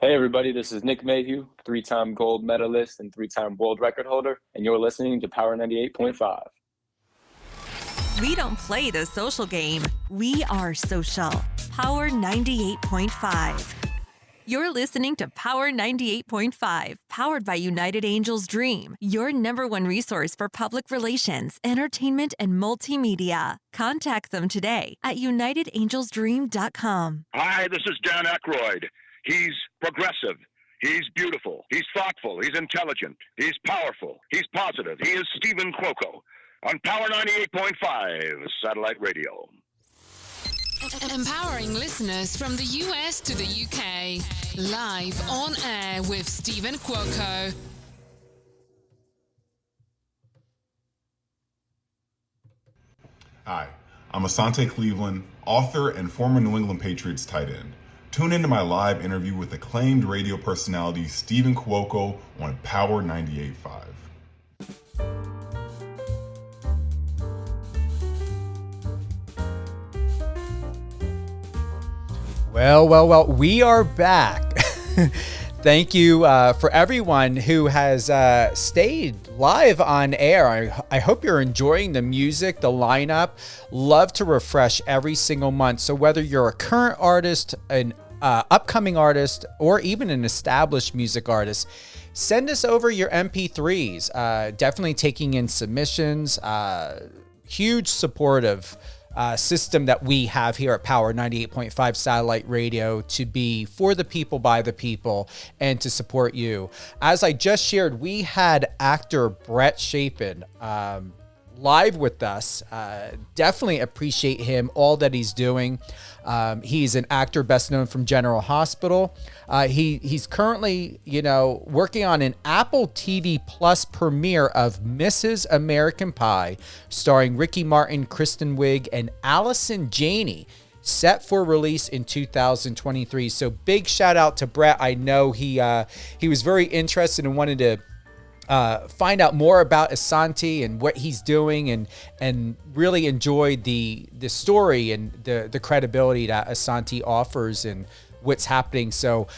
Hey everybody, this is Nick Mayhew, three-time gold medalist and three-time world record holder, and you're listening to Power 98.5. We don't play the social game. We are social. Power 98.5. You're listening to Power 98.5, powered by United Angels Dream, your number one resource for public relations, entertainment, and multimedia. Contact them today at unitedangelsdream.com. Hi, this is Dan Aykroyd. He's progressive. He's beautiful. He's thoughtful. He's intelligent. He's powerful. He's positive. He is Stephen Cuoco on Power 98.5 Satellite Radio. Empowering listeners from the US to the UK. Live on air with Stephen Cuoco. Hi, I'm Asante Cleveland, author and former New England Patriots tight end. Tune into my live interview with acclaimed radio personality Stephen Cuoco on Power 98.5. Well, we are back. Thank you for everyone who has stayed live on air. I hope you're enjoying the music, the lineup. Love to refresh every single month. So whether you're a current artist, an upcoming artist, or even an established music artist, send us over your MP3s. Definitely taking in submissions. Huge supportive system that we have here at Power 98.5 Satellite Radio to be for the people, by the people, and to support you. As I just shared, we had actor Brett Chapin live with us. Definitely appreciate him, all that he's doing. He's an actor best known from General Hospital. He's currently, working on an Apple TV Plus premiere of Mrs. American Pie, starring Ricky Martin, Kristen Wiig, and Allison Janney, set for release in 2023. So big shout out to Brett. I know he was very interested and wanted to find out more about Asante and what he's doing, and really enjoyed the story and the credibility that Asante offers and what's happening. So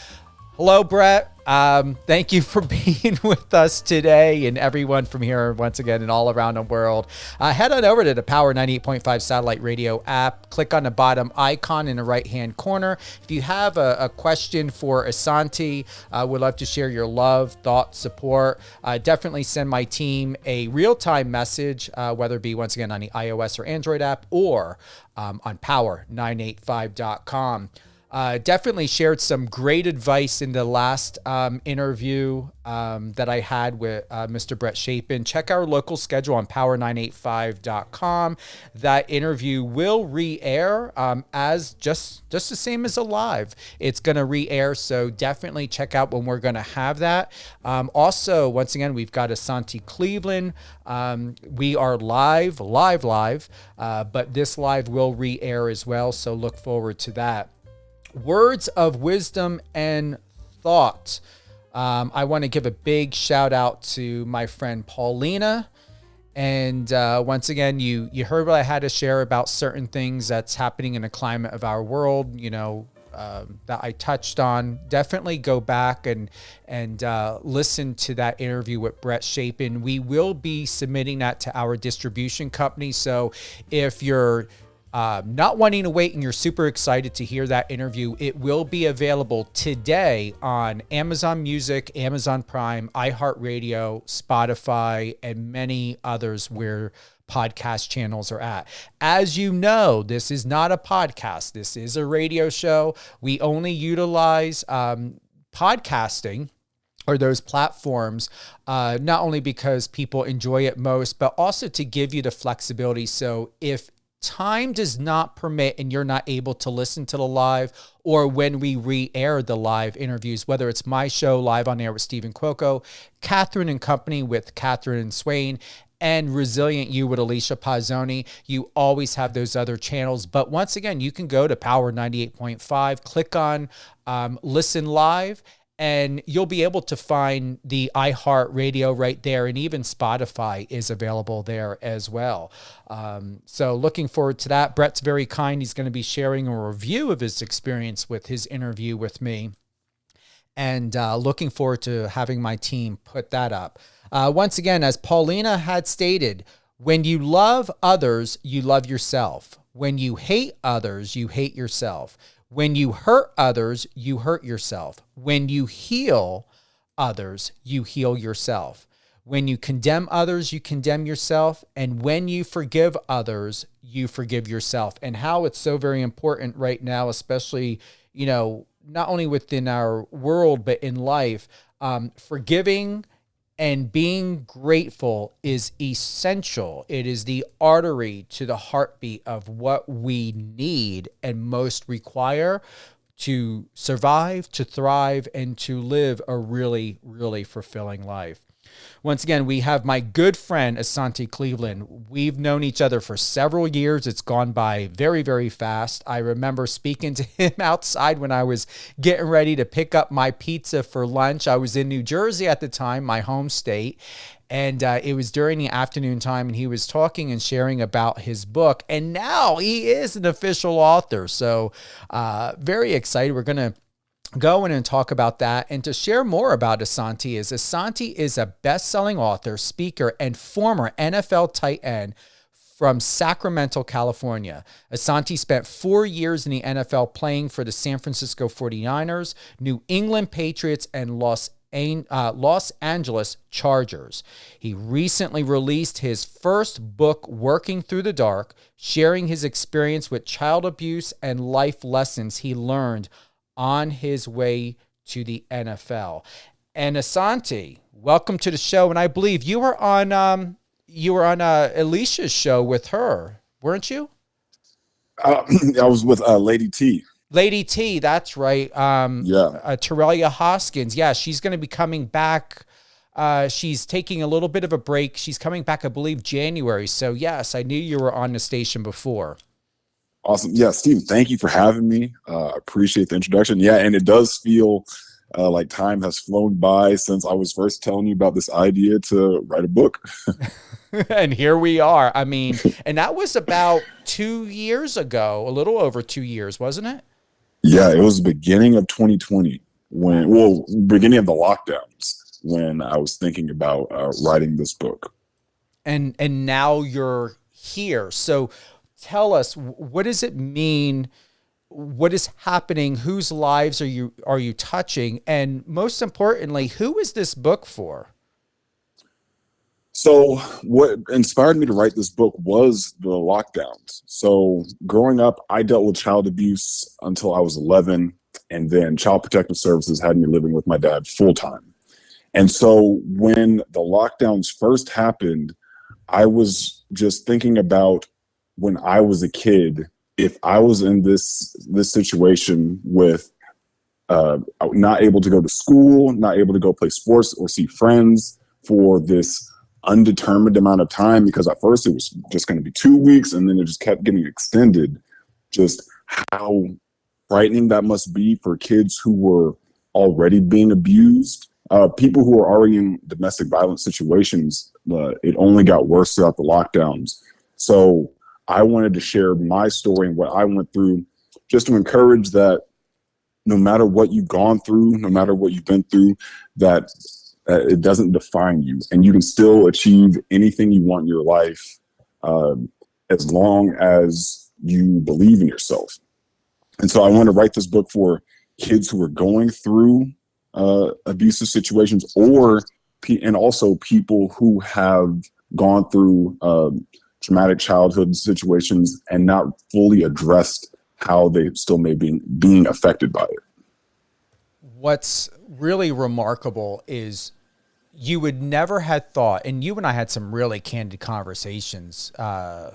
hello, Brett. Thank you for being with us today, and everyone from here once again and all around the world. Head on over to the Power 98.5 Satellite Radio app. Click on the bottom icon in the right-hand corner. If you have a question for Asante, we'd love to share your love, thoughts, support. Definitely send my team a real-time message, whether it be once again on the iOS or Android app or on power985.com. Definitely shared some great advice in the last interview that I had with Mr. Brett Chapin. Check our local schedule on power985.com. That interview will re-air as just the same as a live. It's going to re-air, so definitely check out when we're going to have that. Also, once again, we've got Asante Cleveland. We are live, but this live will re-air as well, so look forward to that. Words of wisdom and thought. I want to give a big shout out to my friend Paulina. And once again, you heard what I had to share about certain things that's happening in the climate of our world, that I touched on. Definitely go back and listen to that interview with Brett Chapin. We will be submitting that to our distribution company. So if you're not wanting to wait and you're super excited to hear that interview, it will be available today on Amazon Music, Amazon Prime, iHeartRadio, Spotify, and many others where podcast channels are at. As you know, this is not a podcast. This is a radio show. We only utilize podcasting or those platforms, not only because people enjoy it most, but also to give you the flexibility. So if time does not permit and you're not able to listen to the live, or when we re-air the live interviews, whether it's my show live on air with Stephen Cuoco, Catherine and Company with Catherine and Swain, and Resilient You with Alicia Pazzoni, you always have those other channels. But once again, you can go to Power 98.5, click on Listen Live, and you'll be able to find the iHeartRadio right there, and even Spotify is available there as well. So looking forward to that. Brett's very kind. He's going to be sharing a review of his experience with his interview with me. and looking forward to having my team put that up. Once again, as Paulina had stated, when you love others, you love yourself. When you hate others, you hate yourself. When you hurt others, you hurt yourself. When you heal others, you heal yourself. When you condemn others, you condemn yourself. And when you forgive others, you forgive yourself. And how it's so very important right now, especially, not only within our world, but in life, forgiving and being grateful is essential. It is the artery to the heartbeat of what we need and most require to survive, to thrive, and to live a really, really fulfilling life. Once again, we have my good friend, Asante Cleveland. We've known each other for several years. It's gone by very, very fast. I remember speaking to him outside when I was getting ready to pick up my pizza for lunch. I was in New Jersey at the time, my home state. And it was during the afternoon time, and he was talking and sharing about his book. And now he is an official author. So very excited. We're going to go in and talk about that. And to share more about Asante is a best-selling author, speaker, and former NFL tight end from Sacramento, California. Asante spent 4 years in the NFL playing for the San Francisco 49ers, New England Patriots, and Los Angeles Chargers. He recently released his first book, Working Through the Dark, sharing his experience with child abuse and life lessons he learned on his way to the NFL. And Asante, welcome to the show. And I believe you were on Alicia's show with her, weren't you? I was with Lady T. Lady T, that's right. Terelia Hoskins. Yeah, she's going to be coming back. She's taking a little bit of a break. She's coming back, I believe, January. So yes, I knew you were on the station before. Awesome. Yeah, Steve, thank you for having me. Appreciate the introduction. Yeah, and it does feel like time has flown by since I was first telling you about this idea to write a book. And here we are. I mean, and that was about 2 years ago, a little over 2 years, wasn't it? Yeah, it was the beginning of 2020 beginning of the lockdowns when I was thinking about writing this book. And now you're here. So tell us, what does it mean? What is happening? Whose lives are you touching? And most importantly, who is this book for? So what inspired me to write this book was the lockdowns. So growing up, I dealt with child abuse until I was 11, and then Child Protective Services had me living with my dad full time. And so when the lockdowns first happened, I was just thinking about when I was a kid, if I was in this situation with not able to go to school, not able to go play sports or see friends for this undetermined amount of time, because at first it was just going to be 2 weeks and then it just kept getting extended, just how frightening that must be for kids who were already being abused, people who are already in domestic violence situations. It only got worse throughout the lockdowns. So I wanted to share my story and what I went through, just to encourage that no matter what you've gone through, no matter what you've been through, that it doesn't define you, and you can still achieve anything you want in your life as long as you believe in yourself. And so I want to write this book for kids who are going through abusive situations, and also people who have gone through traumatic childhood situations and not fully addressed how they still may be being affected by it. What's really remarkable is you would never had thought, and you and I had some really candid conversations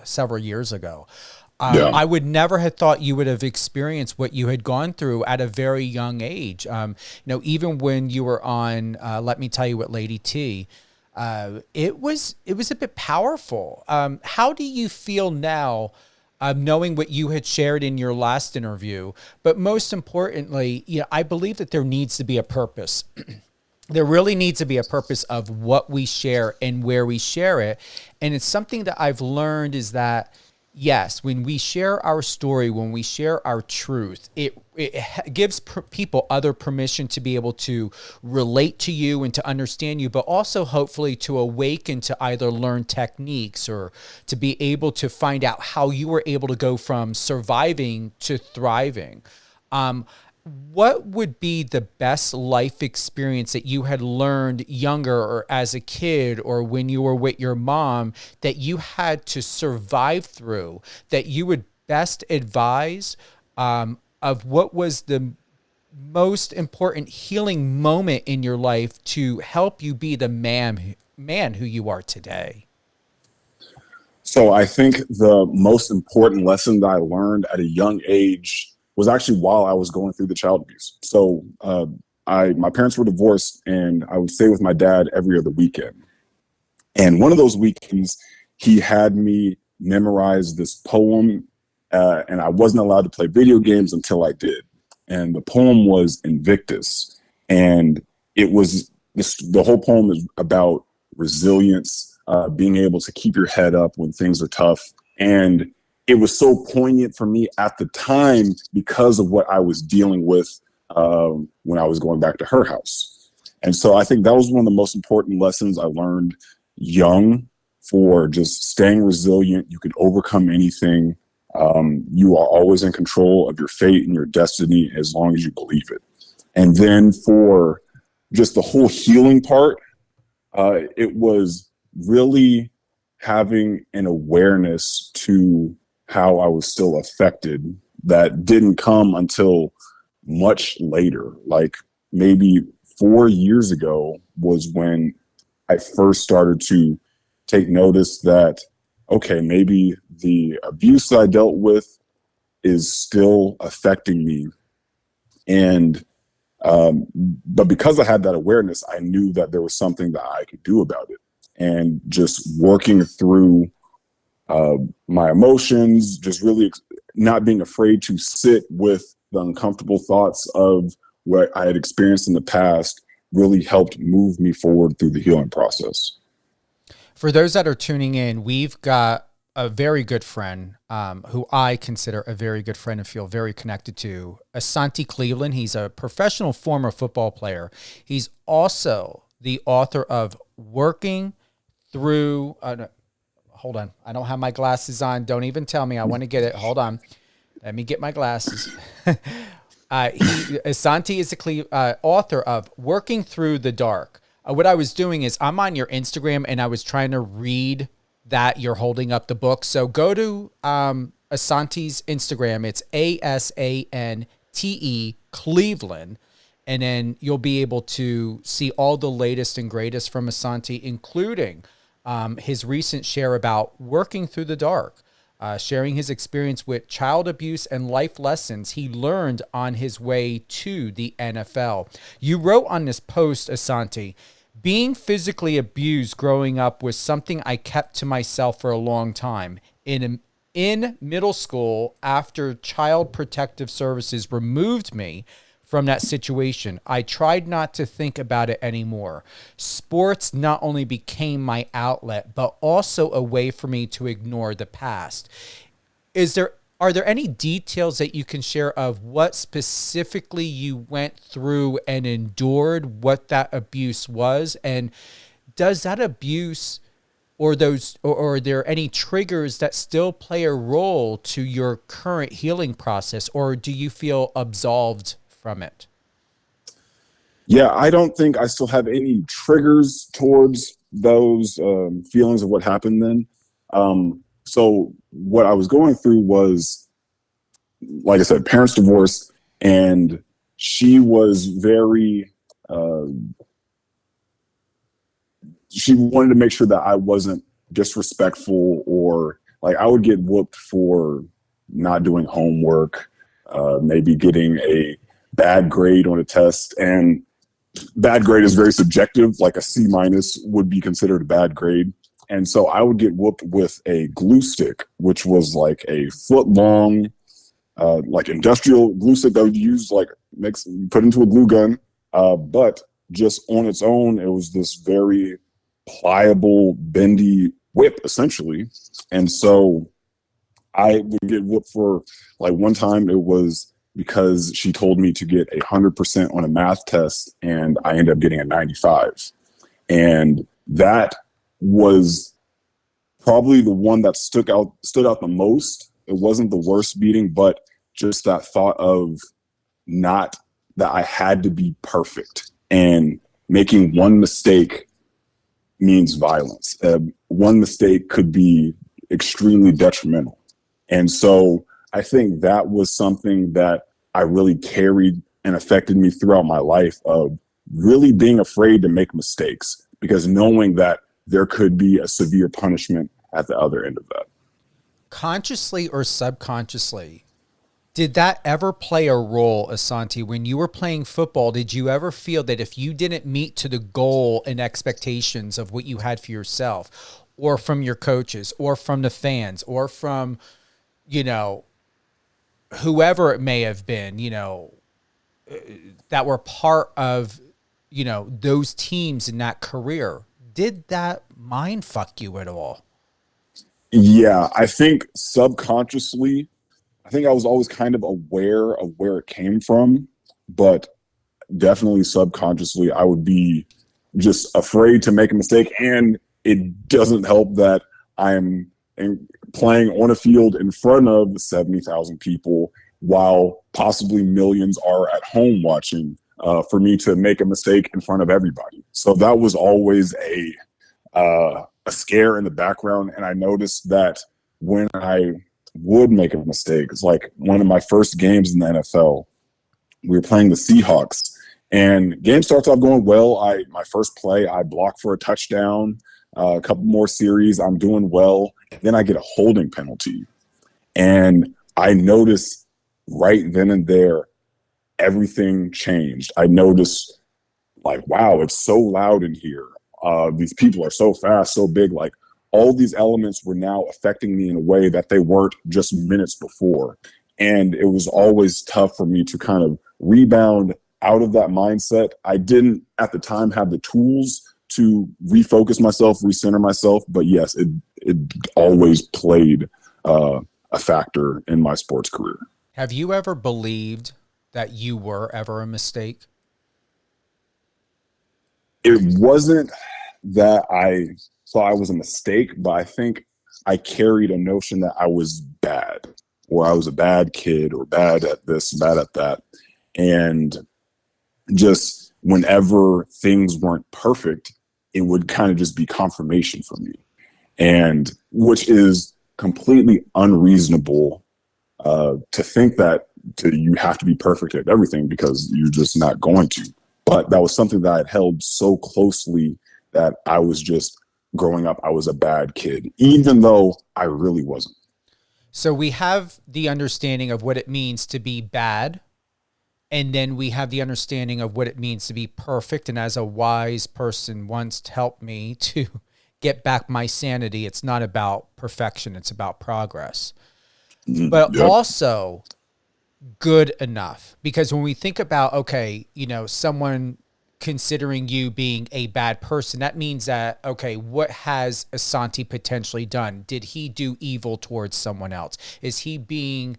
several years ago. I would never have thought you would have experienced what you had gone through at a very young age. Even when you were on Let Me Tell You What Lady T, it was a bit powerful. How do you feel now, knowing what you had shared in your last interview? But most importantly, I believe that there needs to be a purpose. There really needs to be a purpose of what we share and where we share it. And it's something that I've learned is that yes, when we share our story, when we share our truth, it gives people other permission to be able to relate to you and to understand you, but also hopefully to awaken to either learn techniques or to be able to find out how you were able to go from surviving to thriving. What would be the best life experience that you had learned younger or as a kid or when you were with your mom that you had to survive through that you would best advise, of what was the most important healing moment in your life to help you be the man who you are today? So I think the most important lesson that I learned at a young age was actually while I was going through the child abuse. So my parents were divorced, and I would stay with my dad every other weekend. And one of those weekends, he had me memorize this poem, and I wasn't allowed to play video games until I did. And the poem was Invictus, and it was the whole poem is about resilience, being able to keep your head up when things are tough. And it was so poignant for me at the time because of what I was dealing with when I was going back to her house. And so I think that was one of the most important lessons I learned young, for just staying resilient. You can overcome anything. You are always in control of your fate and your destiny as long as you believe it. And then for just the whole healing part, it was really having an awareness to how I was still affected that didn't come until much later. Like maybe 4 years ago was when I first started to take notice that, okay, maybe the abuse I dealt with is still affecting me. And, but because I had that awareness, I knew that there was something that I could do about it. And just working through my emotions, just really not being afraid to sit with the uncomfortable thoughts of what I had experienced in the past really helped move me forward through the healing process. For those that are tuning in, we've got a very good friend who I consider a very good friend and feel very connected to, Asante Cleveland. He's a professional former football player. He's also the author of Working Through... hold on. I don't have my glasses on. Don't even tell me. I want to get it. Hold on. Let me get my glasses. Asante is the author of Working Through the Dark. What I was doing is I'm on your Instagram and I was trying to read that you're holding up the book. So go to Asante's Instagram. It's ASANTE Cleveland. And then you'll be able to see all the latest and greatest from Asante, including his recent share about working through the dark, sharing his experience with child abuse and life lessons he learned on his way to the NFL. You wrote on this post, Asante, being physically abused growing up was something I kept to myself for a long time. In middle school, after Child Protective Services removed me from that situation, I tried not to think about it anymore. Sports not only became my outlet, but also a way for me to ignore the past. Are there any details that you can share of what specifically you went through and endured, what that abuse was? And does that abuse or are there any triggers that still play a role to your current healing process, or do you feel absolved from it? Yeah, I don't think I still have any triggers towards those feelings of what happened then. So what I was going through was, like I said, parents divorced, and she was very, she wanted to make sure that I wasn't disrespectful, or like I would get whooped for not doing homework, maybe getting a bad grade on a test. And bad grade is very subjective. Like a C- would be considered a bad grade. And so I would get whooped with a glue stick, which was like a foot long, like industrial glue stick that would use like put into a glue gun. But just on its own, it was this very pliable, bendy whip, essentially. And so I would get whooped for, like, one time it was because she told me to get 100% on a math test and I ended up getting a 95. And that was probably the one that stood out the most. It wasn't the worst beating, but just that thought of not that I had to be perfect, and making one mistake means violence. One mistake could be extremely detrimental. And so I think that was something that I really carried and affected me throughout my life, of really being afraid to make mistakes, because knowing that there could be a severe punishment at the other end of that. Consciously or subconsciously, did that ever play a role, Asante, when you were playing football? Did you ever feel that if you didn't meet to the goal and expectations of what you had for yourself, or from your coaches, or from the fans, or from, you know, whoever it may have been, you know, that were part of, you know, those teams in that career, did that mind fuck you at all? Yeah, I think subconsciously, I think I was always kind of aware of where it came from, but definitely subconsciously, I would be just afraid to make a mistake. And it doesn't help that I'm playing on a field in front of 70,000 people, while possibly millions are at home watching, for me to make a mistake in front of everybody. So that was always a scare in the background. And I noticed that when I would make a mistake, it's like one of my first games in the NFL, we were playing the Seahawks, and game starts off going well. My first play, I block for a touchdown, a couple more series, I'm doing well. Then I get a holding penalty. And I noticed right then and there, everything changed. I noticed, like, wow, it's so loud in here. These people are so fast, so big. Like, all these elements were now affecting me in a way that they weren't just minutes before. And it was always tough for me to kind of rebound out of that mindset. I didn't at the time have the tools to refocus myself, recenter myself. But yes, it always played a factor in my sports career. Have you ever believed that you were ever a mistake? It wasn't that I thought I was a mistake, but I think I carried a notion that I was bad, or I was a bad kid, or bad at this, bad at that. And just whenever things weren't perfect, it would kind of just be confirmation for me. And which is completely unreasonable, to think that you have to be perfect at everything, because you're just not going to. But that was something that I had held so closely that I was just, growing up, I was a bad kid, even though I really wasn't. So we have the understanding of what it means to be bad, and then we have the understanding of what it means to be perfect. And as a wise person once helped me to get back my sanity, it's not about perfection, it's about progress. But Yep. also good enough. Because when we think about, okay, you know, someone considering you being a bad person, that means that, okay, what has Asante potentially done? Did he do evil towards someone else? Is he being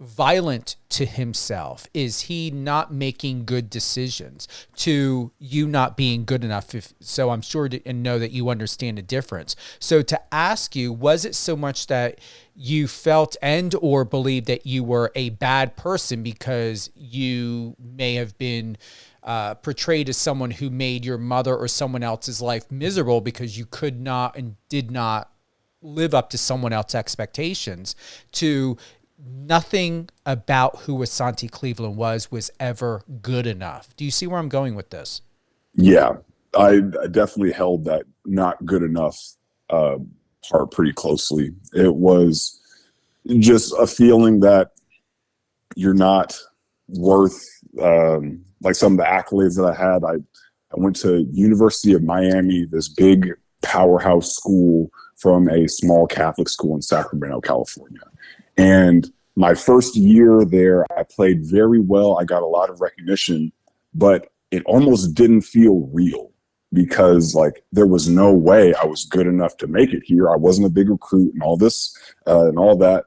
violent to himself? Is he not making good decisions? To you not being good enough? So I'm sure and know that you understand the difference. So to ask you, was it so much that you felt and or believed that you were a bad person because you may have been portrayed as someone who made your mother or someone else's life miserable because you could not and did not live up to someone else's expectations, to nothing about who Asante Cleveland was ever good enough? Do you see where I'm going with this? Yeah, I definitely held that not good enough part pretty closely. It was just a feeling that you're not worth like some of the accolades that I had. I went to University of Miami, this big powerhouse school from a small Catholic school in Sacramento, California. And my first year there, I played very well. I got a lot of recognition, but it almost didn't feel real. because like there was no way I was good enough to make it here. I wasn't a big recruit and all this and all that.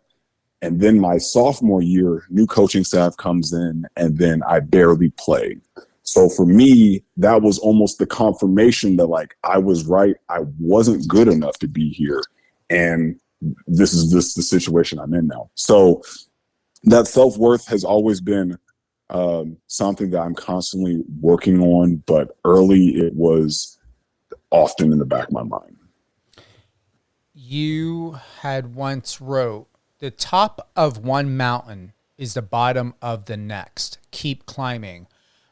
And then my sophomore year, new coaching staff comes in, and then I barely play. So for me, that was almost the confirmation that like I was right. I wasn't good enough to be here. And this is the situation I'm in now. So that self-worth has always been something that I'm constantly working on, but early it was often in the back of my mind. You had once wrote, the top of one mountain is the bottom of the next. Keep climbing.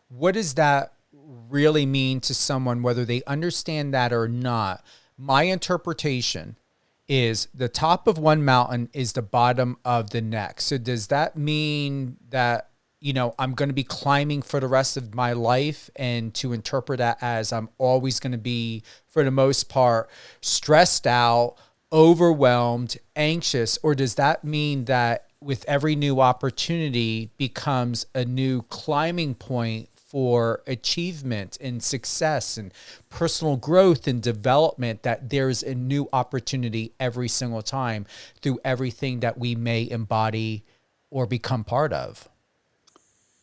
What does that really mean to someone, whether they understand that or not? My interpretation is the top of one mountain is the bottom of the next. So does that mean that, you know, I'm going to be climbing for the rest of my life, and to interpret that as I'm always going to be, for the most part, stressed out, overwhelmed, anxious? Or does that mean that with every new opportunity becomes a new climbing point for achievement and success and personal growth and development, that there's a new opportunity every single time through everything that we may embody or become part of?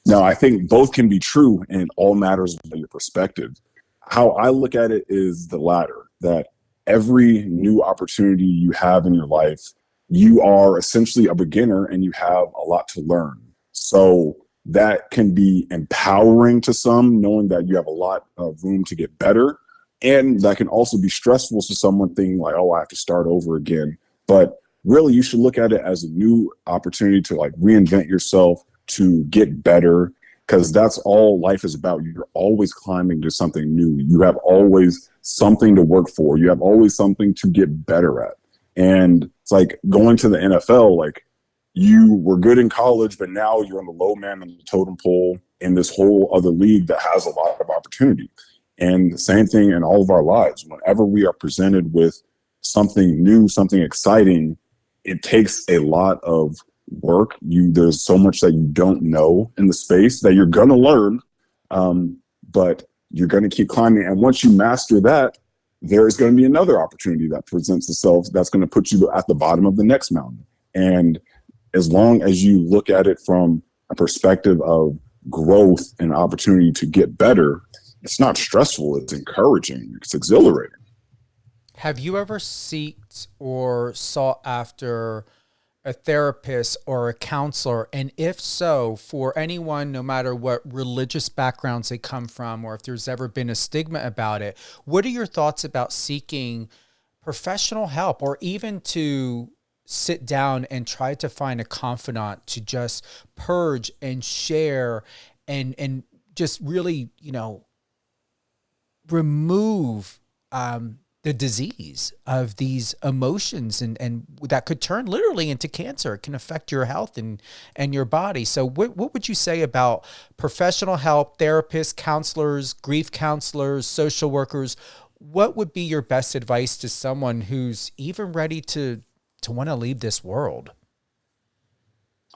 No, I think both can be true, and it all matters about your perspective. How I look at it is the latter, that every new opportunity you have in your life, you are essentially a beginner and you have a lot to learn. So that can be empowering to some, knowing that you have a lot of room to get better. And that can also be stressful to someone thinking like, oh, I have to start over again. But really, you should look at it as a new opportunity to like reinvent yourself, to get better, because that's all life is about. You're always climbing to something new. You have always something to work for. You have always something to get better at. And it's like going to the NFL, like you were good in college, but now you're on the low man on the totem pole in this whole other league that has a lot of opportunity. And the same thing in all of our lives. Whenever we are presented with something new, something exciting, it takes a lot of work. There's so much that you don't know in the space that you're going to learn, but you're going to keep climbing. And once you master that, there is going to be another opportunity that presents itself that's going to put you at the bottom of the next mountain. And as long as you look at it from a perspective of growth and opportunity to get better, it's not stressful. It's encouraging. It's exhilarating. Have you ever sought or sought after a therapist or a counselor? And if so, for anyone, no matter what religious backgrounds they come from, or if there's ever been a stigma about it, what are your thoughts about seeking professional help, or even to sit down and try to find a confidant to just purge and share and just really, you know, remove the disease of these emotions, and that could turn literally into cancer. It can affect your health and your body. So what would you say about professional help, therapists, counselors, grief counselors, social workers? What would be your best advice to someone who's even ready to want to leave this world?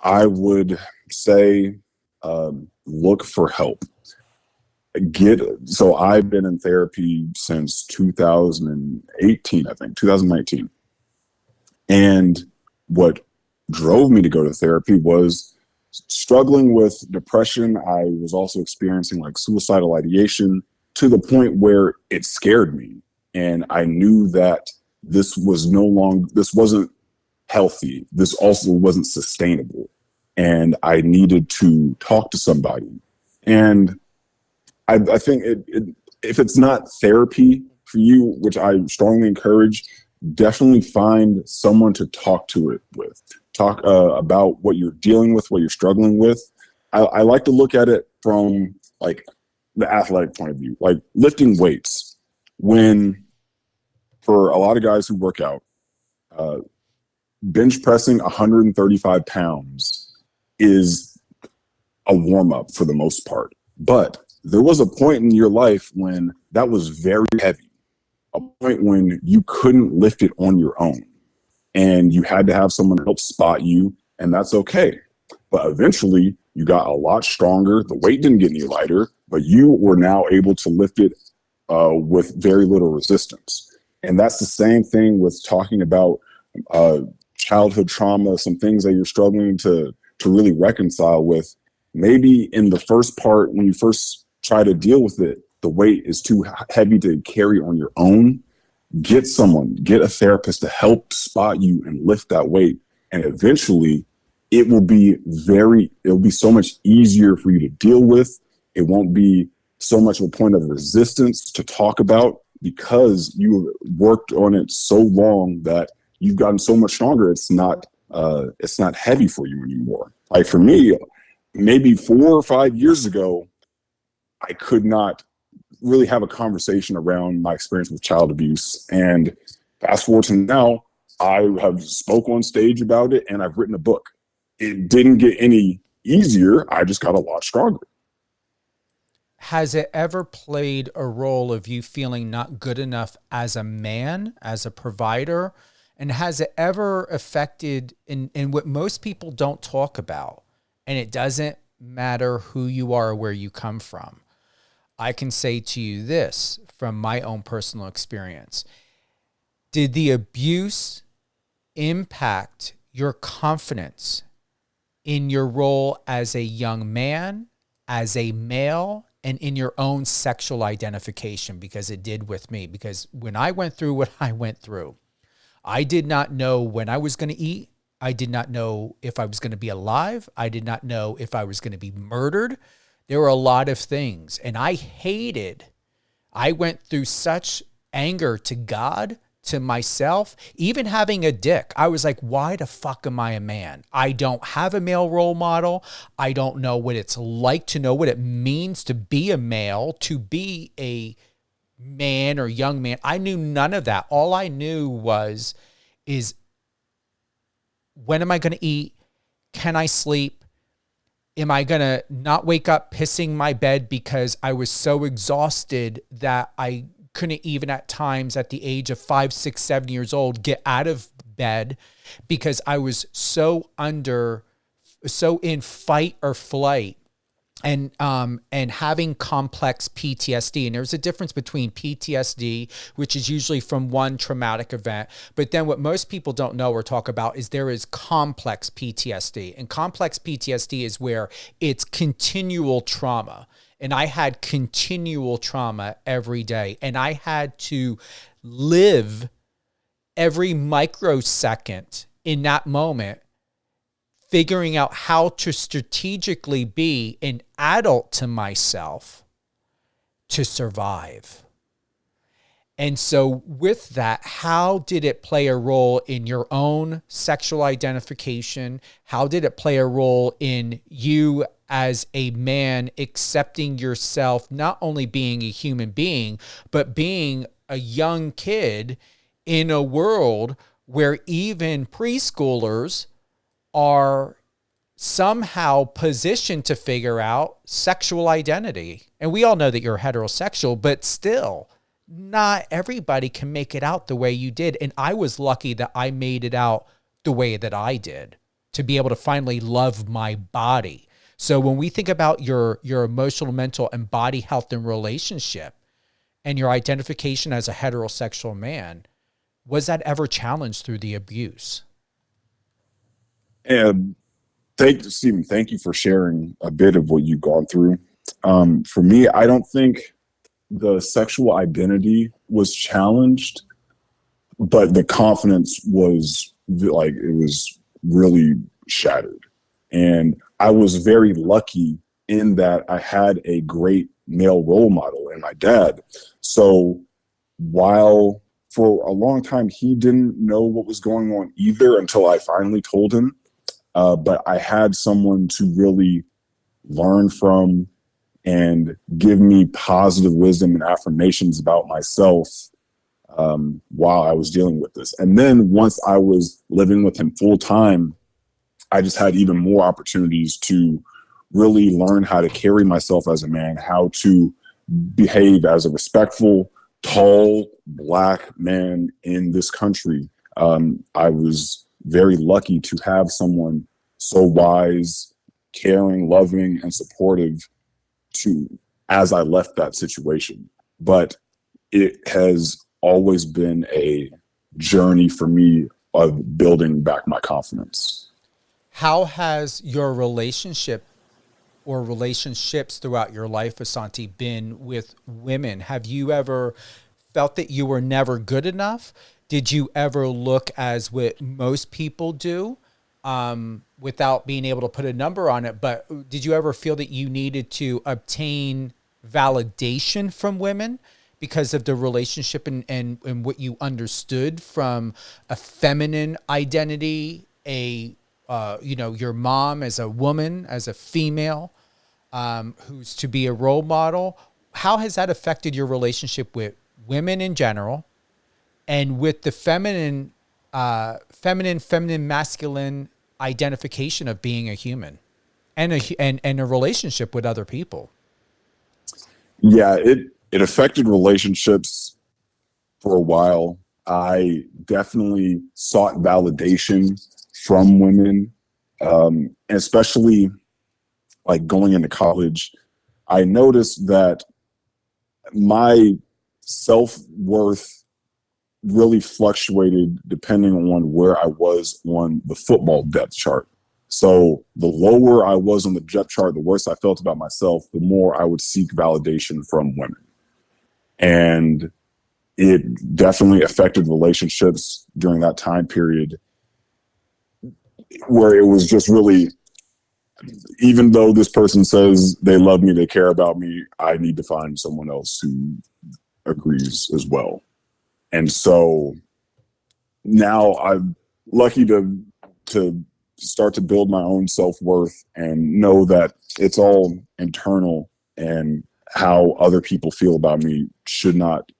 I would say look for help. So I've been in therapy since 2018, I think, 2019. And what drove me to go to therapy was struggling with depression. I was also experiencing like suicidal ideation to the point where it scared me. And I knew that this wasn't healthy. This also wasn't sustainable. And I needed to talk to somebody. And I think if it's not therapy for you, which I strongly encourage, definitely find someone to talk to it with. Talk about what you're dealing with, what you're struggling with. I like to look at it from like the athletic point of view, like lifting weights. When for a lot of guys who work out, bench pressing 135 pounds is a warm up for the most part, but there was a point in your life when that was very heavy, a point when you couldn't lift it on your own and you had to have someone help spot you, and that's okay. But eventually you got a lot stronger. The weight didn't get any lighter, but you were now able to lift it with very little resistance. And that's the same thing with talking about childhood trauma, some things that you're struggling to really reconcile with. Maybe in the first part, when you first try to deal with it, the weight is too heavy to carry on your own. Get a therapist to help spot you and lift that weight. And eventually it'll be so much easier for you to deal with. It won't be so much of a point of resistance to talk about, because you worked on it so long that you've gotten so much stronger. It's not heavy for you anymore. Like for me, maybe 4 or 5 years ago, I could not really have a conversation around my experience with child abuse. And fast forward to now, I have spoke on stage about it and I've written a book. It didn't get any easier. I just got a lot stronger. Has it ever played a role of you feeling not good enough as a man, as a provider? And has it ever affected in what most people don't talk about? And it doesn't matter who you are or where you come from. I can say to you this from my own personal experience. Did the abuse impact your confidence in your role as a young man, as a male, and in your own sexual identification? Because it did with me. Because when I went through what I went through, I did not know when I was going to eat. I did not know if I was going to be alive. I did not know if I was going to be murdered. There were a lot of things. And I went through such anger to God, to myself, even having a dick. I was like, why the fuck am I a man? I don't have a male role model. I don't know what it's like to know what it means to be a male, to be a man or young man. I knew none of that. All I knew is when am I going to eat? Can I sleep? Am I going to not wake up pissing my bed because I was so exhausted that I couldn't even at times at the age of 5, 6, 7 years old get out of bed because I was so in fight or flight and having complex PTSD. And there's a difference between PTSD, which is usually from one traumatic event, but then what most people don't know or talk about is there is complex PTSD. And complex PTSD is where it's continual trauma. And I had continual trauma every day. And I had to live every microsecond in that moment, figuring out how to strategically be an adult to myself to survive. And so with that, how did it play a role in your own sexual identification? How did it play a role in you as a man accepting yourself, not only being a human being, but being a young kid in a world where even preschoolers are somehow positioned to figure out sexual identity? And we all know that you're heterosexual, but still, not everybody can make it out the way you did. And I was lucky that I made it out the way that I did, to be able to finally love my body. So when we think about your emotional, mental, and body health and relationship and your identification as a heterosexual man, was that ever challenged through the abuse? And Stephen, thank you for sharing a bit of what you've gone through. For me, I don't think the sexual identity was challenged, but the confidence was really shattered. And I was very lucky in that I had a great male role model in my dad. So while for a long time he didn't know what was going on either until I finally told him, but I had someone to really learn from and give me positive wisdom and affirmations about myself while I was dealing with this. And then once I was living with him full time, I just had even more opportunities to really learn how to carry myself as a man, how to behave as a respectful, tall, Black man in this country. I was very lucky to have someone so wise, caring, loving, and supportive as I left that situation. But it has always been a journey for me of building back my confidence. How has your relationship or relationships throughout your life, Asante, been with women? Have you ever felt that you were never good enough? Did you ever look as what most people do, without being able to put a number on it? But did you ever feel that you needed to obtain validation from women because of the relationship and what you understood from a feminine identity, your mom as a woman, as a female, who's to be a role model? How has that affected your relationship with women in general and with the feminine, masculine identification of being a human and a relationship with other people? Yeah, it affected relationships for a while. I definitely sought validation from women, especially like going into college. I noticed that my self-worth really fluctuated depending on where I was on the football depth chart. So the lower I was on the depth chart, the worse I felt about myself, the more I would seek validation from women. And it definitely affected relationships during that time period, where it was just really, even though this person says they love me, they care about me, I need to find someone else who agrees as well. And so now I'm lucky to start to build my own self-worth and know that it's all internal, and how other people feel about me should not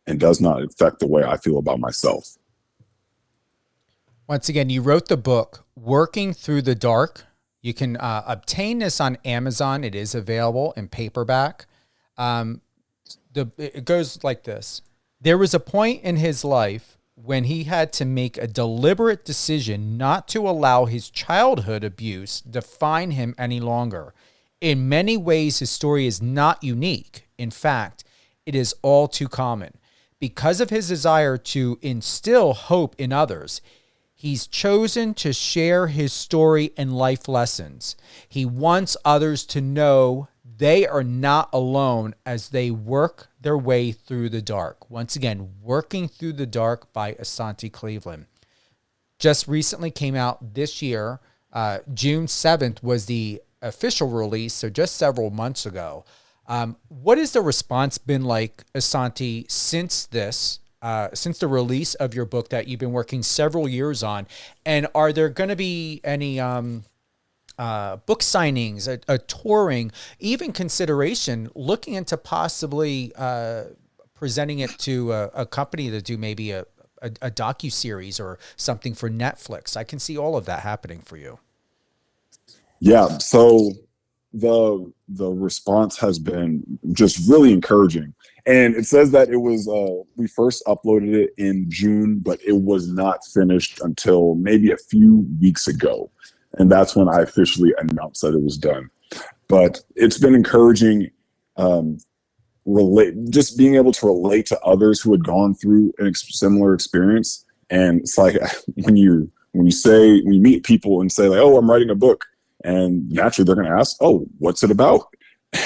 and does not affect the way I feel about myself. Once again, you wrote the book, Working Through the Dark. You can obtain this on Amazon. It is available in paperback. It goes like this. There was a point in his life when he had to make a deliberate decision not to allow his childhood abuse define him any longer. In many ways, his story is not unique. In fact, it is all too common. Because of his desire to instill hope in others, he's chosen to share his story and life lessons. He wants others to know they are not alone as they work their way through the dark. Once again, Working Through the Dark by Asante Cleveland. Just recently came out this year. June 7th was the official release, so just several months ago. What has the response been like, Asante, since the release of your book that you've been working several years on? And are there going to be any book signings, a touring, even consideration, looking into possibly presenting it to a company to do maybe a docuseries or something for Netflix? I can see all of that happening for you. Yeah, so the response has been just really encouraging. And it says that it was, we first uploaded it in June, but it was not finished until maybe a few weeks ago. And that's when I officially announced that it was done. But it's been encouraging, just being able to relate to others who had gone through a similar experience. And it's like when you meet people and say like, oh, I'm writing a book, and naturally they're going to ask, oh, what's it about?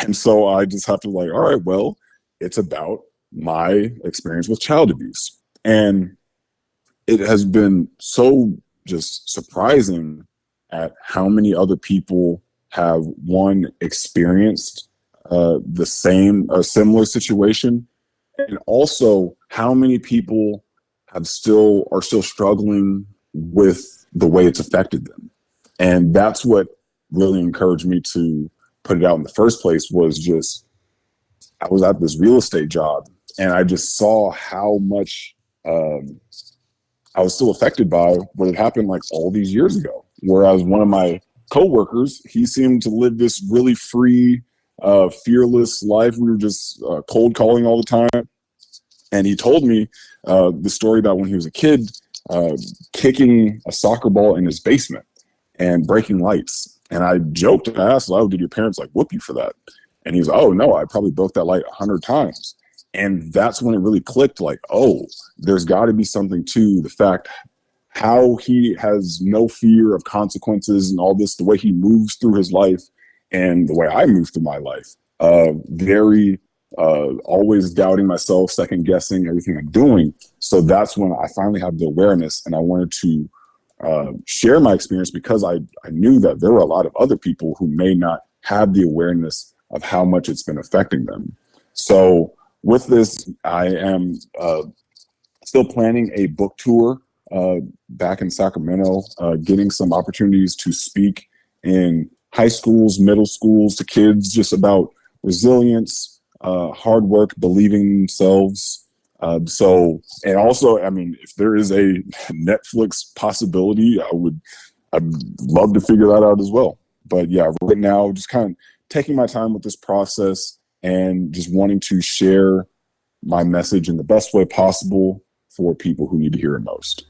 And so I just have to like, all right, well, it's about my experience with child abuse. And it has been so just surprising at how many other people have experienced a similar situation, and also how many people are still struggling with the way it's affected them. And that's what really encouraged me to put it out in the first place. Was just, I was at this real estate job and I just saw how much I was still affected by what had happened like all these years ago. Whereas one of my coworkers, he seemed to live this really free, fearless life. We were just cold calling all the time. And he told me the story about when he was a kid, kicking a soccer ball in his basement and breaking lights. And I joked and I asked, oh, did your parents like whoop you for that? And he's like, oh no, I probably broke that light 100 times. And that's when it really clicked, like, oh, there's got to be something to the fact how he has no fear of consequences and all this, the way he moves through his life and the way I move through my life. Very always doubting myself, second guessing everything I'm doing. So that's when I finally have the awareness, and I wanted to share my experience because I knew that there were a lot of other people who may not have the awareness of how much it's been affecting them. So with this, I am still planning a book tour back in Sacramento, getting some opportunities to speak in high schools, middle schools, to kids, just about resilience, hard work, believing in themselves. And also, I mean, if there is a Netflix possibility, I'd love to figure that out as well. But yeah, right now, just kind of taking my time with this process and just wanting to share my message in the best way possible for people who need to hear it most.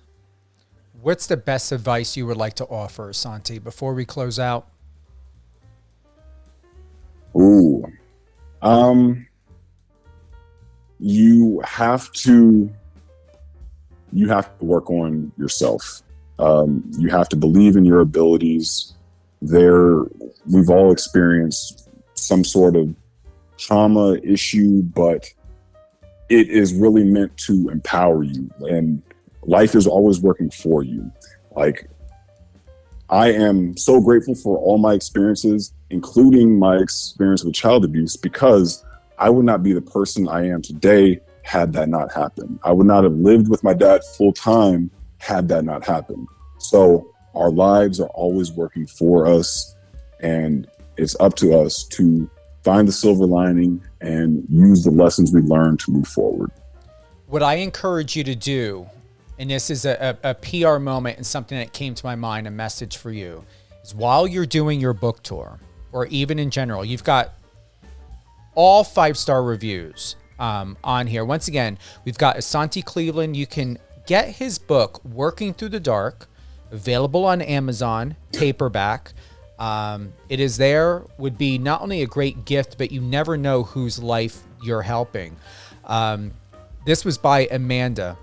What's the best advice you would like to offer, Asante, before we close out? Ooh. You have to work on yourself. You have to believe in your abilities. We've all experienced some sort of trauma issue, but it is really meant to empower you, and life is always working for you. Like, I am so grateful for all my experiences, including my experience with child abuse, because I would not be the person I am today had that not happened. I would not have lived with my dad full time had that not happened. So our lives are always working for us, and it's up to us to find the silver lining and use the lessons we learned to move forward. What I encourage you to do, and this is a PR moment and something that came to my mind, a message for you, is while you're doing your book tour, or even in general, you've got all 5-star reviews on here. Once again, we've got Asante Cleveland. You can get his book, Working Through the Dark, available on Amazon, paperback. It is there, would be not only a great gift, but you never know whose life you're helping. This was by Amanda.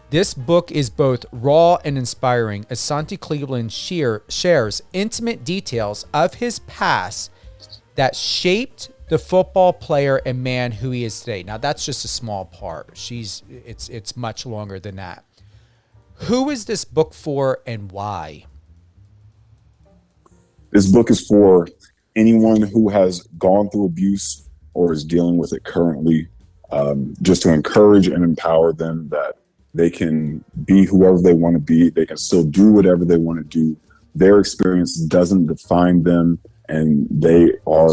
This book is both raw and inspiring. Asante Cleveland shares intimate details of his past that shaped the football player and man who he is today. Now, that's just a small part. It's much longer than that. Who is this book for and why? This book is for anyone who has gone through abuse or is dealing with it currently, just to encourage and empower them that they can be whoever they want to be. They can still do whatever they want to do. Their experience doesn't define them, and they are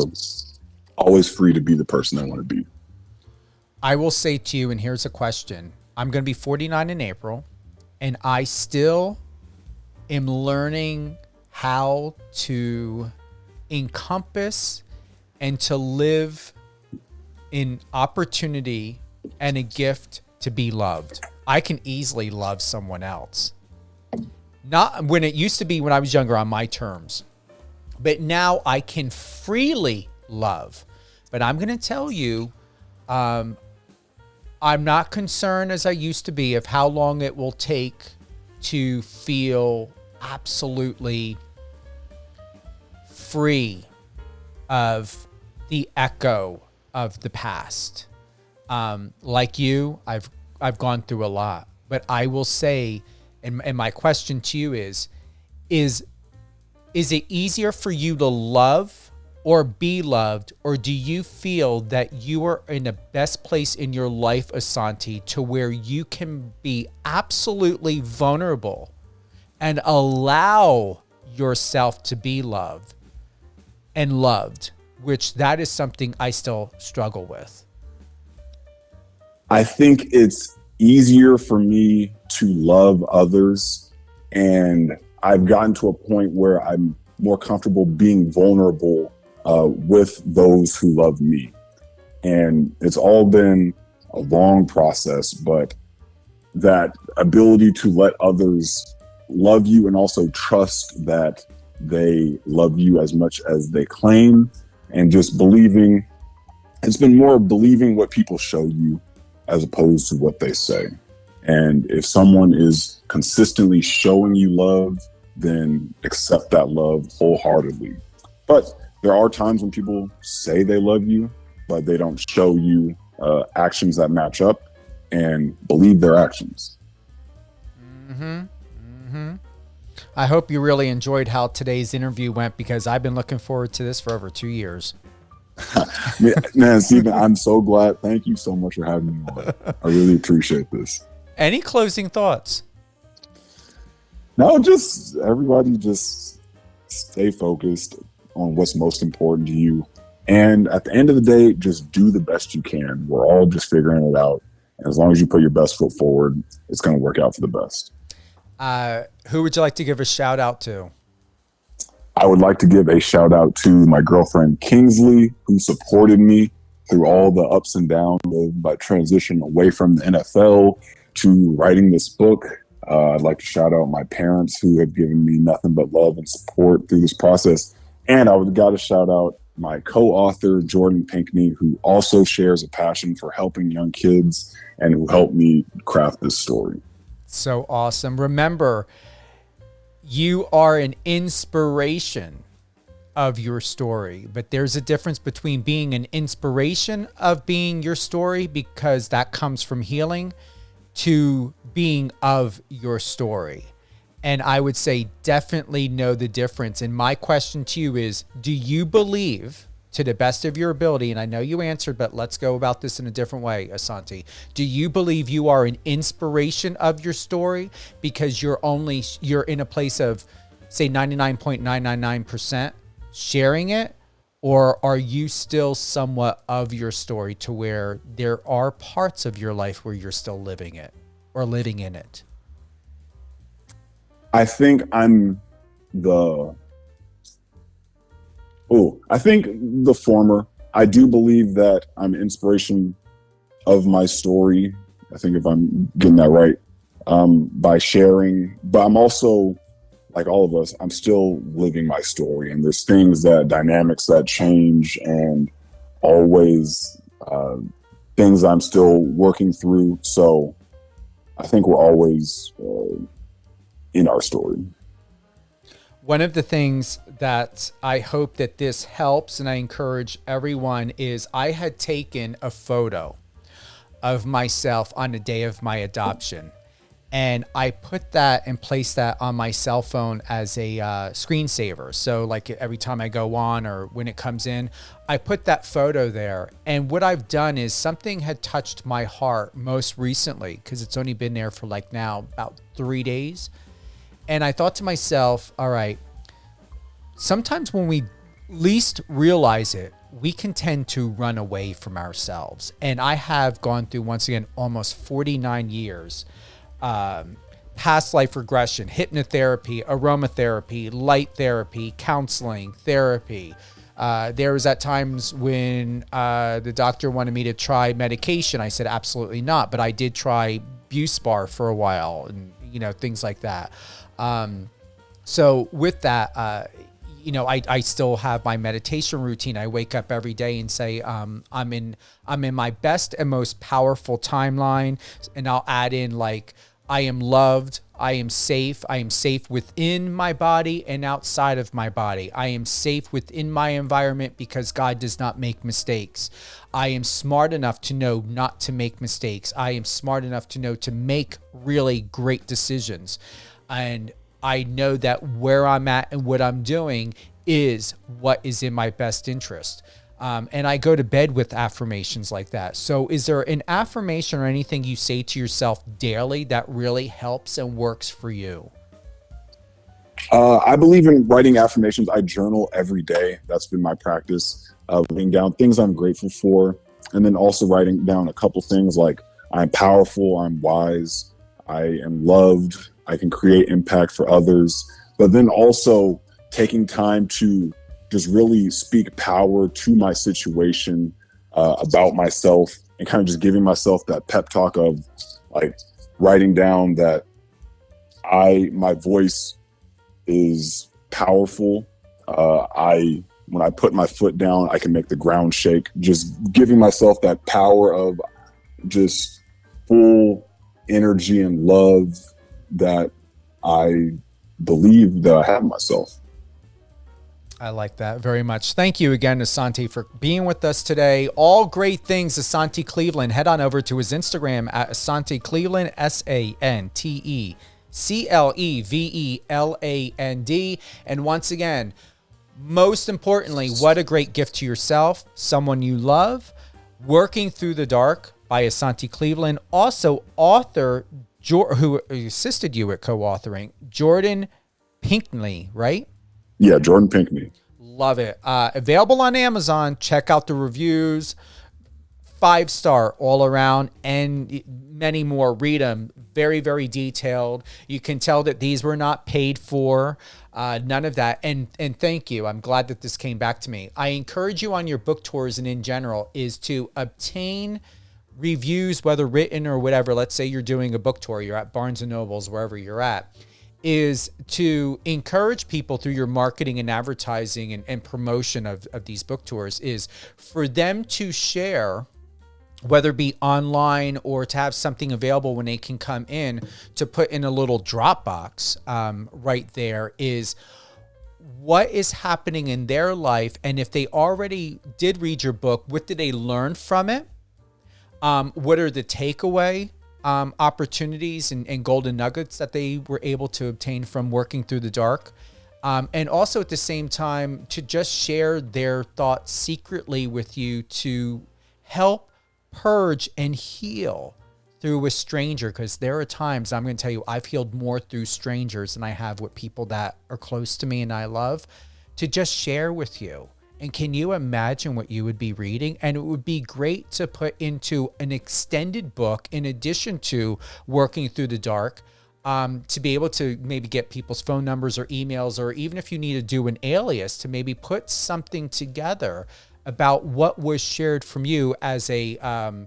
always free to be the person they want to be. I will say to you, and here's a question. I'm going to be 49 in April, and I still am learning how to encompass and to live in opportunity and a gift to be loved. I can easily love someone else. Not when it used to be when I was younger on my terms, but now I can freely love. But I'm going to tell you, I'm not concerned as I used to be of how long it will take to feel absolutely free of the echo of the past. Like you, I've gone through a lot, but I will say, and my question to you is it easier for you to love or be loved, or do you feel that you are in the best place in your life, Asante, to where you can be absolutely vulnerable and allow yourself to be loved and loved, which that is something I still struggle with? I think it's easier for me to love others, and I've gotten to a point where I'm more comfortable being vulnerable with those who love me. And it's all been a long process, but that ability to let others love you and also trust that they love you as much as they claim, and just believing It's been more believing what people show you as opposed to what they say. And if someone is consistently showing you love, then accept that love wholeheartedly. But there are times when people say they love you, but they don't show you actions that match up, and believe their actions. I hope you really enjoyed how today's interview went, because I've been looking forward to this for over 2 years. Man, Stephen, I'm so glad. Thank you so much for having me on. I really appreciate this. Any closing thoughts? No, just everybody just stay focused on what's most important to you. And at the end of the day, just do the best you can. We're all just figuring it out. And as long as you put your best foot forward, it's going to work out for the best. Who would you like to give a shout out to? I would like to give a shout out to my girlfriend, Kingsley, who supported me through all the ups and downs of my transition away from the NFL to writing this book. I'd like to shout out my parents, who have given me nothing but love and support through this process. And I would got to shout out my co-author, Jordan Pinkney, who also shares a passion for helping young kids and who helped me craft this story. So awesome. Remember, you are an inspiration of your story, but there's a difference between being an inspiration of being your story, because that comes from healing, to being of your story. And I would say definitely know the difference. And my question to you is, do you believe, to the best of your ability, and I know you answered, but let's go about this in a different way, Asante. Do you believe you are an inspiration of your story because you're in a place of, say, 99.999% sharing it? Or are you still somewhat of your story to where there are parts of your life where you're still living it or living in it? I think I'm the former. I do believe that I'm inspiration of my story. I think, if I'm getting that right, by sharing, but I'm also, like all of us, I'm still living my story, and there's dynamics that change, and always things I'm still working through. So I think we're always in our story. One of the things that I hope that this helps, and I encourage everyone, is I had taken a photo of myself on the day of my adoption. And I put that and placed that on my cell phone as a screensaver. So like every time I go on or when it comes in, I put that photo there. And what I've done is something had touched my heart most recently, because it's only been there for like now about 3 days. And I thought to myself, all right, sometimes when we least realize it, we can tend to run away from ourselves. And I have gone through, once again, almost 49 years, past life regression, hypnotherapy, aromatherapy, light therapy, counseling, therapy. There was at times when the doctor wanted me to try medication. I said, absolutely not. But I did try Buspar for a while, and, things like that. So with that, I still have my meditation routine. I wake up every day and say, I'm in my best and most powerful timeline. And I'll add in, like, I am loved. I am safe within my body and outside of my body. I am safe within my environment because God does not make mistakes. I am smart enough to know not to make mistakes. I am smart enough to know to make really great decisions. And I know that where I'm at and what I'm doing is what is in my best interest. And I go to bed with affirmations like that. So is there an affirmation or anything you say to yourself daily that really helps and works for you? I believe in writing affirmations. I journal every day. That's been my practice, writing down things I'm grateful for. And then also writing down a couple things like, I'm powerful, I'm wise, I am loved, I can create impact for others. But then also taking time to just really speak power to my situation, about myself, and kind of just giving myself that pep talk of, like, writing down that my voice is powerful. I when I put my foot down, I can make the ground shake. Just giving myself that power of just full energy and love that I believe that I have in myself. I like that very much. Thank you again, Asante, for being with us today. All great things, Asante Cleveland. Head on over to his Instagram at Asante Cleveland, SanteCleveland. And once again, most importantly, what a great gift to yourself, someone you love. Working Through the Dark by Asante Cleveland. Also, author who assisted you at co-authoring, Jordan Pinkney, right? Yeah, Jordan Pinkney. Love it. Available on Amazon. Check out the reviews. 5-star all around, and many more. Read them. Very, very detailed. You can tell that these were not paid for. None of that. And thank you. I'm glad that this came back to me. I encourage you on your book tours and in general is to obtain reviews, whether written or whatever. Let's say you're doing a book tour. You're at Barnes & Nobles, wherever you're at. Is to encourage people through your marketing and advertising and promotion of these book tours is for them to share, whether it be online or to have something available when they can come in, to put in a little Dropbox right there, is what is happening in their life. And if they already did read your book, what did they learn from it? What are the takeaway opportunities and golden nuggets that they were able to obtain from Working Through the Dark? And also at the same time, to just share their thoughts secretly with you to help purge and heal through a stranger. Because there are times, I'm going to tell you, I've healed more through strangers than I have with people that are close to me and I love, to just share with you. And can you imagine what you would be reading? And it would be great to put into an extended book in addition to Working Through the Dark, to be able to maybe get people's phone numbers or emails, or even if you need to do an alias, to maybe put something together about what was shared from you as a, not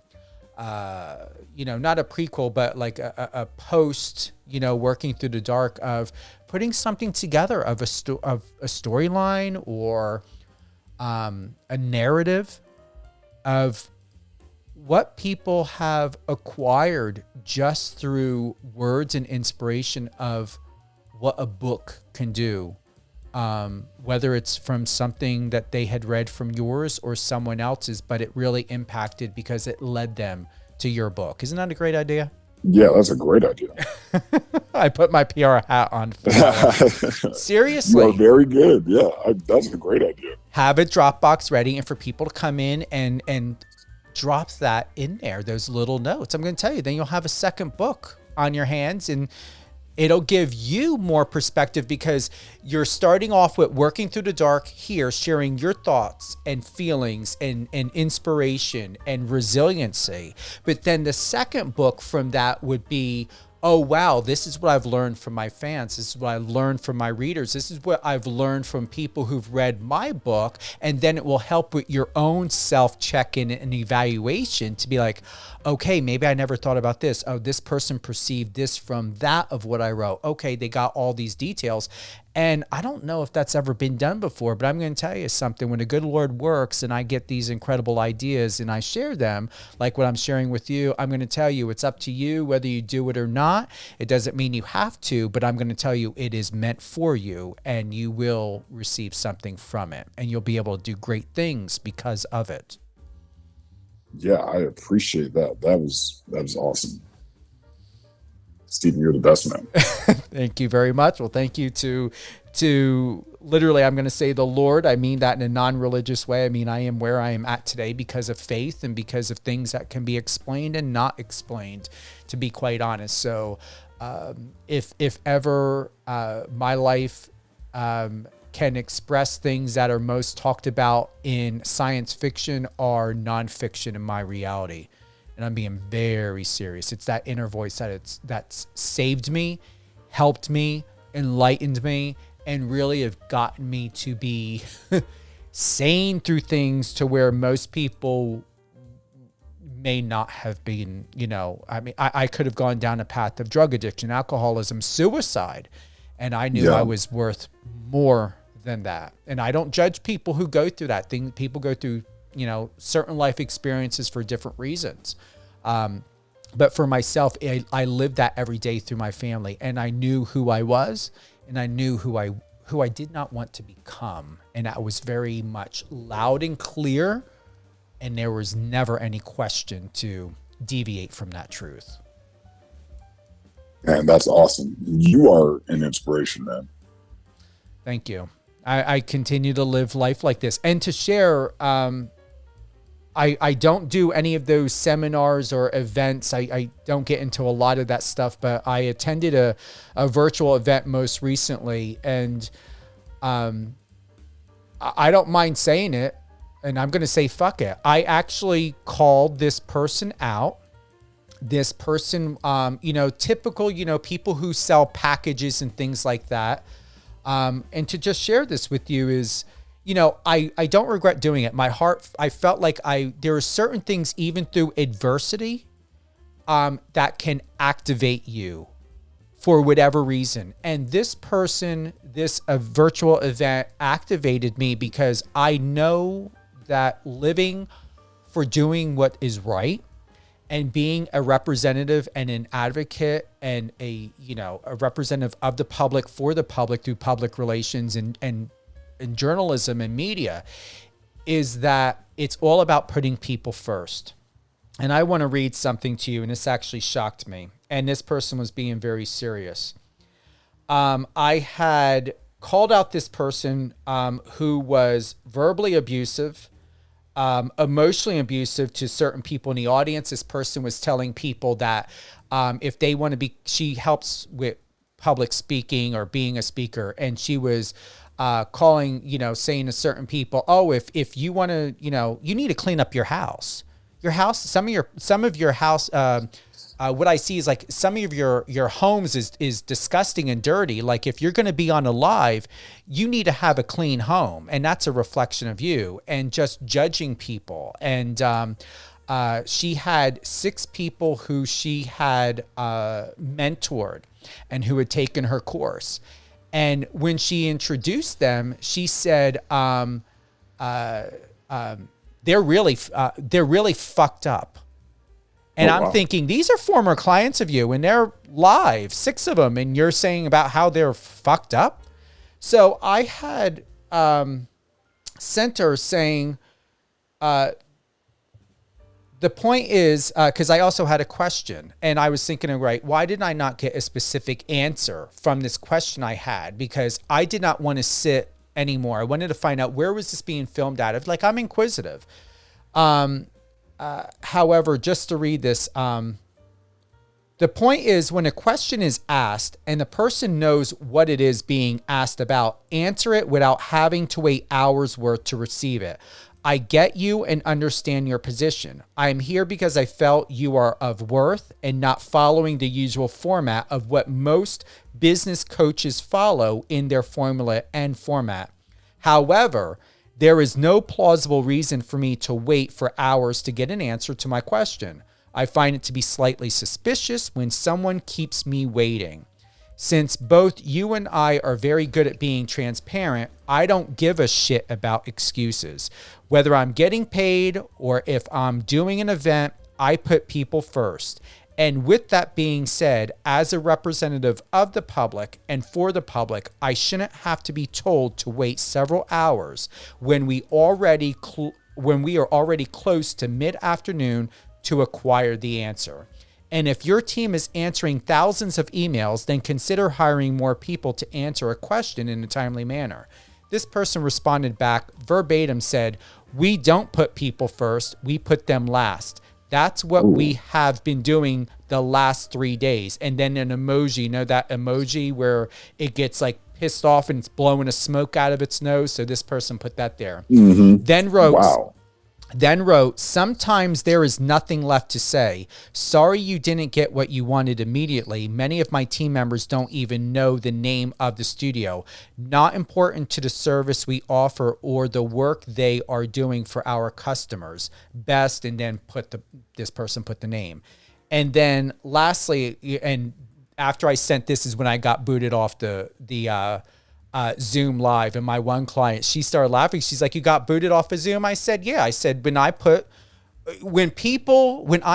a prequel, but like a post, Working Through the Dark, of putting something together of a storyline or a narrative of what people have acquired just through words and inspiration of what a book can do. Whether it's from something that they had read from yours or someone else's, but it really impacted because it led them to your book. Isn't that a great idea? Yeah, that's a great idea. I put my PR hat on. Seriously. You are very good. Yeah, that's a great idea. Have a Dropbox ready, and for people to come in and drop that in there, those little notes. I'm going to tell you, then you'll have a second book on your hands, and it'll give you more perspective because you're starting off with Working Through the Dark here, sharing your thoughts and feelings and inspiration and resiliency. But then the second book from that would be, oh, wow, this is what I've learned from my fans. This is what I've learned from my readers. This is what I've learned from people who've read my book. And then it will help with your own self-check-in and evaluation to be like, okay, maybe I never thought about this. Oh, this person perceived this from that of what I wrote. Okay, they got all these details. And I don't know if that's ever been done before, but I'm going to tell you something. When the good Lord works and I get these incredible ideas and I share them, like what I'm sharing with you, I'm going to tell you it's up to you whether you do it or not. It doesn't mean you have to, but I'm going to tell you it is meant for you, and you will receive something from it, and you'll be able to do great things because of it. Yeah, I appreciate that. That was awesome. Stephen, you're the best, man. Thank you very much. Well, thank you to literally, I'm going to say the Lord. I mean that in a non-religious way. I mean, I am where I am at today because of faith and because of things that can be explained and not explained, to be quite honest. So if ever my life can express things that are most talked about in science fiction or nonfiction in my reality. And I'm being very serious. It's that inner voice that's saved me, helped me, enlightened me, and really have gotten me to be sane through things to where most people may not have been. I mean, I could have gone down a path of drug addiction, alcoholism, suicide, and I knew I was worth more than that. And I don't judge people who go through that thing. People go through, certain life experiences for different reasons. But for myself, I lived that every day through my family, and I knew who I was, and I knew who I did not want to become. And I was very much loud and clear, and there was never any question to deviate from that truth. Man, that's awesome. You are an inspiration, man. Thank you. I continue to live life like this. And to share, I don't do any of those seminars or events. I don't get into a lot of that stuff, but I attended a virtual event most recently, and I don't mind saying it, and I'm going to say fuck it. I actually called this person out. This person, typical, people who sell packages and things like that. And to just share this with you is, I don't regret doing it. My heart, I felt like there are certain things, even through adversity, that can activate you for whatever reason. And this person, this virtual event activated me because I know that living for doing what is right and being a representative and an advocate and a representative of the public for the public through public relations and journalism and media is that it's all about putting people first. And I want to read something to you, and this actually shocked me. And this person was being very serious. I had called out this person who was verbally abusive, emotionally abusive to certain people in the audience. This person was telling people that if they want to be, she helps with public speaking or being a speaker. And she was calling, saying to certain people, oh, if you want to, you need to clean up your house. Some of your house, what I see is like some of your homes is disgusting and dirty. Like if you're going to be on a live, you need to have a clean home, and that's a reflection of you. And just judging people. And she had 6 people who she had mentored and who had taken her course. And when she introduced them, she said, they're really fucked up. And I'm thinking, these are former clients of you, and they're live, 6 of them, and you're saying about how they're fucked up. So I had sent her saying, the point is, because I also had a question, and I was thinking, right, why did I not get a specific answer from this question I had? Because I did not want to sit anymore. I wanted to find out, where was this being filmed out of? Like, I'm inquisitive. However, just to read this, the point is, when a question is asked and the person knows what it is being asked about, answer it without having to wait hours worth to receive it. I get you and understand your position. I am here because I felt you are of worth and not following the usual format of what most business coaches follow in their formula and format. However, there is no plausible reason for me to wait for hours to get an answer to my question. I find it to be slightly suspicious when someone keeps me waiting. Since both you and I are very good at being transparent, I don't give a shit about excuses. Whether I'm getting paid or if I'm doing an event, I put people first. And with that being said, as a representative of the public and for the public, I shouldn't have to be told to wait several hours when we are already close to mid-afternoon to acquire the answer. And if your team is answering thousands of emails, then consider hiring more people to answer a question in a timely manner. This person responded back verbatim, said, "We don't put people first, we put them last. That's what we have been doing the last 3 days." And then an emoji, that emoji where it gets like pissed off and it's blowing a smoke out of its nose. So this person put that there. Mm-hmm. Then wrote, "Sometimes there is nothing left to say. Sorry you didn't get what you wanted immediately. Many of my team members don't even know the name of the studio. Not important to the service we offer or the work they are doing for our customers. Best," and then this person put the name. And then lastly, and after I sent this is when I got booted off the Zoom live. And my one client, she started laughing. She's like, you got booted off of Zoom? I said, yeah. I said, when I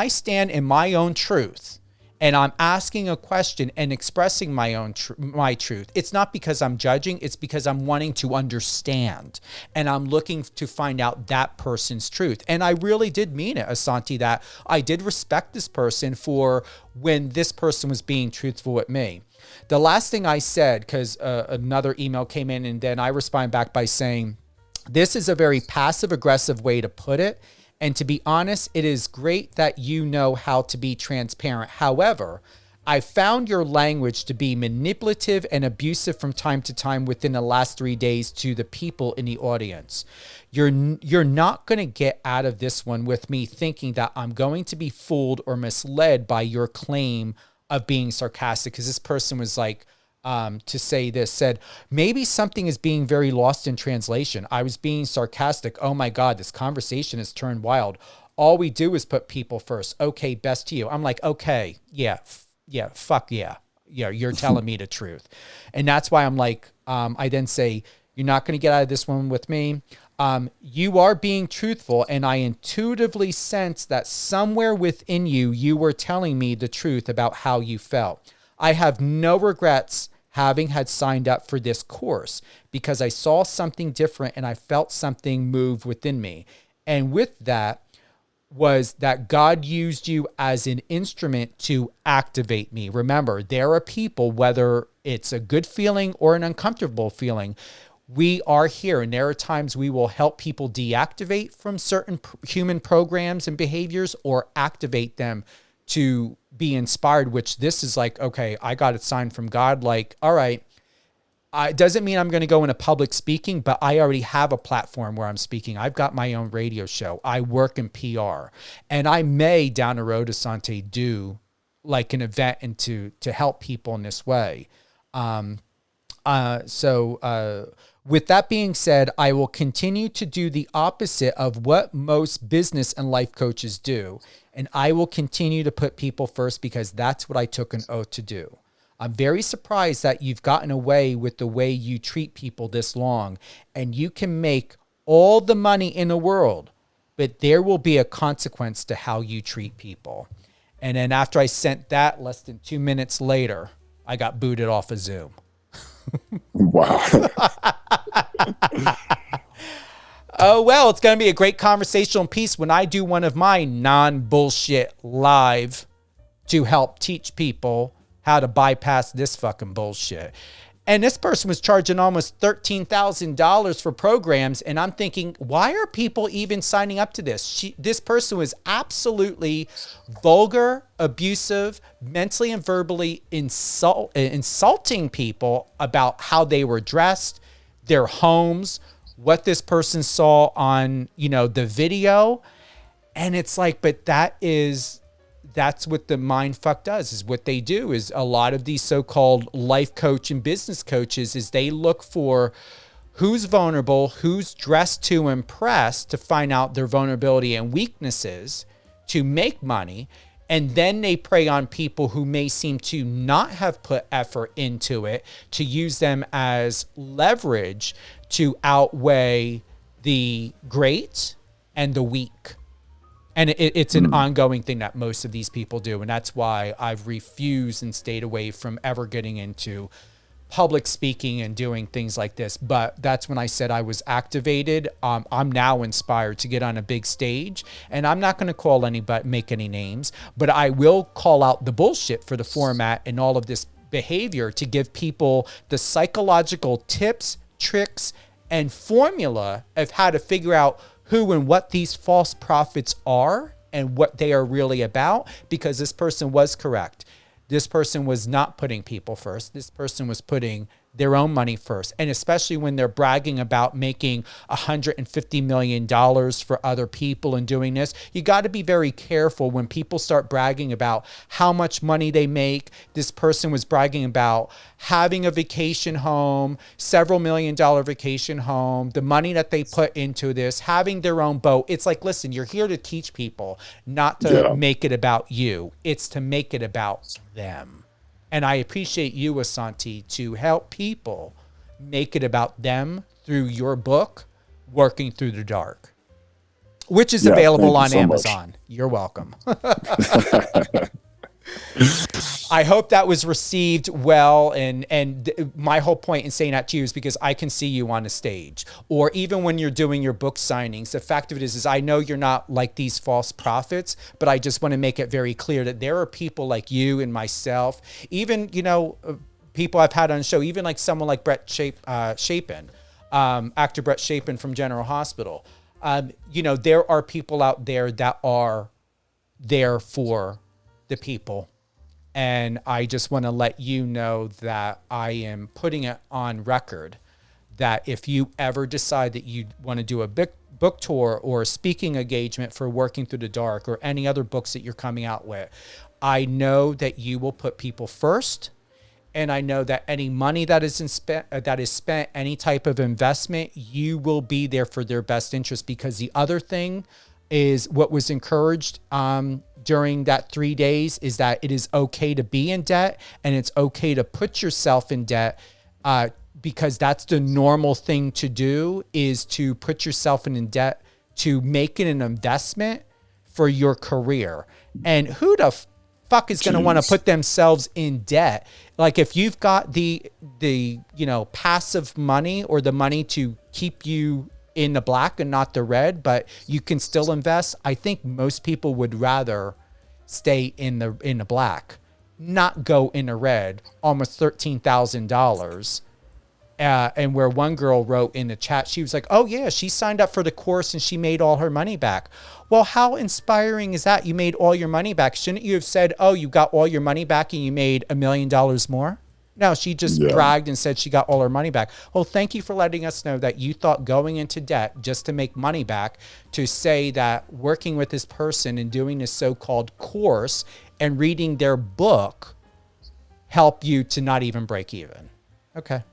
stand in my own truth and I'm asking a question and expressing my truth, it's not because I'm judging, it's because I'm wanting to understand and I'm looking to find out that person's truth. And I really did mean it, Asante, that I did respect this person for when this person was being truthful with me. The last thing I said, because another email came in, and then I responded back by saying, this is a very passive-aggressive way to put it. And to be honest, it is great that you know how to be transparent. However, I found your language to be manipulative and abusive from time to time within the last 3 days to the people in the audience. You're not going to get out of this one with me thinking that I'm going to be fooled or misled by your claim of being sarcastic, because this person was like, to say this, said, maybe something is being very lost in translation. I was being sarcastic. Oh my God, this conversation has turned wild. All we do is put people first. Okay, best to you. I'm like, okay, yeah, fuck yeah. Yeah, you're telling me the truth. And that's why I'm like, I then say, you're not going to get out of this one with me. You are being truthful, and I intuitively sense that somewhere within you, you were telling me the truth about how you felt. I have no regrets having had signed up for this course because I saw something different and I felt something move within me. And with that was that God used you as an instrument to activate me. Remember, there are people, whether it's a good feeling or an uncomfortable feeling, we are here, and there are times we will help people deactivate from certain human programs and behaviors or activate them to be inspired, which this is like, okay, I got a sign from God. Like, all right, it doesn't mean I'm going to go into public speaking, but I already have a platform where I'm speaking. I've got my own radio show. I work in PR, and I may down the road, Asante, do like an event and to help people in this way. With that being said, I will continue to do the opposite of what most business and life coaches do. And I will continue to put people first because that's what I took an oath to do. I'm very surprised that you've gotten away with the way you treat people this long, and you can make all the money in the world, but there will be a consequence to how you treat people. And then after I sent that, less than 2 minutes later, I got booted off of Zoom. Wow. Oh, well, it's going to be a great conversational piece when I do one of my non-bullshit live to help teach people how to bypass this fucking bullshit. And this person was charging almost $13,000 for programs. And I'm thinking, why are people even signing up to this? This person was absolutely vulgar, abusive, mentally and verbally insulting people about how they were dressed, their homes, what this person saw on, the video. And it's like, but that's what the mind fuck does, is what they do is a lot of these so-called life coach and business coaches is they look for who's vulnerable, who's dressed to impress to find out their vulnerability and weaknesses to make money. And then they prey on people who may seem to not have put effort into it to use them as leverage to outweigh the great and the weak. And it's an ongoing thing that most of these people do. And that's why I've refused and stayed away from ever getting into public speaking and doing things like this. But that's when I said I was activated. I'm now inspired to get on a big stage. And I'm not going to make any names, but I will call out the bullshit for the format and all of this behavior to give people the psychological tips, tricks, and formula of how to figure out who and what these false prophets are and what they are really about, because this person was correct. This person was not putting people first. This person was putting their own money first. And especially when they're bragging about making $150 million for other people and doing this, you got to be very careful when people start bragging about how much money they make. This person was bragging about having a vacation home, several $1 million vacation home, the money that they put into this, having their own boat. It's like, listen, you're here to teach people, not to make it about you. It's to make it about them. And I appreciate you, Asante, to help people make it about them through your book, Working Through the Dark, which is available on Amazon. You're welcome. I hope that was received well. And my whole point in saying that to you is because I can see you on a stage, or even when you're doing your book signings. The fact of it is I know you're not like these false prophets, but I just want to make it very clear that there are people like you and myself, even, people I've had on the show, even like someone like Brett Chapin, actor Brett Chapin from General Hospital. There are people out there that are there for the people. And I just want to let you know that I am putting it on record that if you ever decide that you want to do a book tour or a speaking engagement for Working Through the Dark or any other books that you're coming out with, I know that you will put people first. And I know that any money that is spent, any type of investment, you will be there for their best interest. Because the other thing is what was encouraged during that 3 days is that it is okay to be in debt, and it's okay to put yourself in debt, because that's the normal thing to do, is to put yourself in debt to make it an investment for your career. And who the fuck is going to want to put themselves in debt? Like, if you've got the passive money, or the money to keep you in the black and not the red, but you can still invest, I think most people would rather stay in the black, not go in the red, almost $13,000. And where one girl wrote in the chat, she was like, oh yeah, she signed up for the course and she made all her money back. Well, how inspiring is that? You made all your money back. Shouldn't you have said, oh, you got all your money back and you made $1 million more? No, she just bragged and said she got all her money back. Well, thank you for letting us know that you thought going into debt just to make money back, to say that working with this person and doing this so-called course and reading their book help you to not even break even. Okay.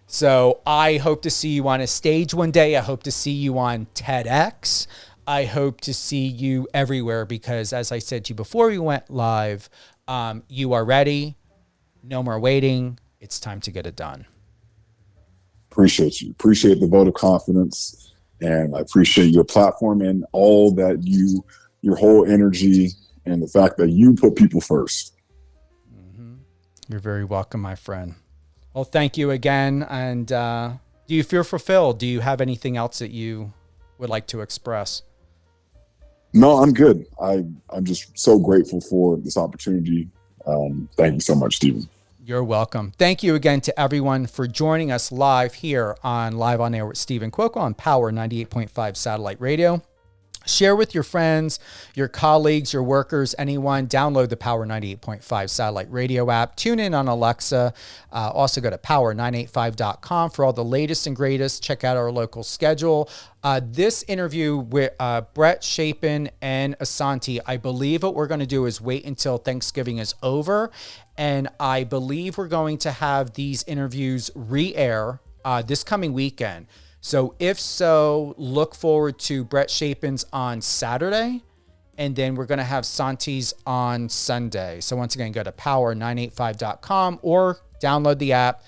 So I hope to see you on a stage one day. I hope to see you on TEDx. I hope to see you everywhere, because as I said to you before we went live, you are ready. No more waiting. It's time to get it done. Appreciate you. Appreciate the vote of confidence. And I appreciate your platform and all that your whole energy, and the fact that you put people first. You're very welcome, my friend. Well, thank you again. And do you feel fulfilled? Do you have anything else that you would like to express? No, I'm good. I'm just so grateful for this opportunity. Thank you so much, Stephen. You're welcome. Thank you again to everyone for joining us live here on Live on Air with Stephen Cuoco on Power 98.5 Satellite Radio. Share with your friends, your colleagues, your workers, anyone. Download the Power 98.5 Satellite Radio app. Tune in on Alexa. Also go to power985.com for all the latest and greatest. Check out our local schedule. This interview with Brett Chapin and Asante, I believe what we're going to do is wait until Thanksgiving is over. And I believe we're going to have these interviews re-air this coming weekend. So if so, look forward to Brett Chapin's on Saturday, and then we're going to have Santi's on Sunday. So once again, go to power985.com or download the app,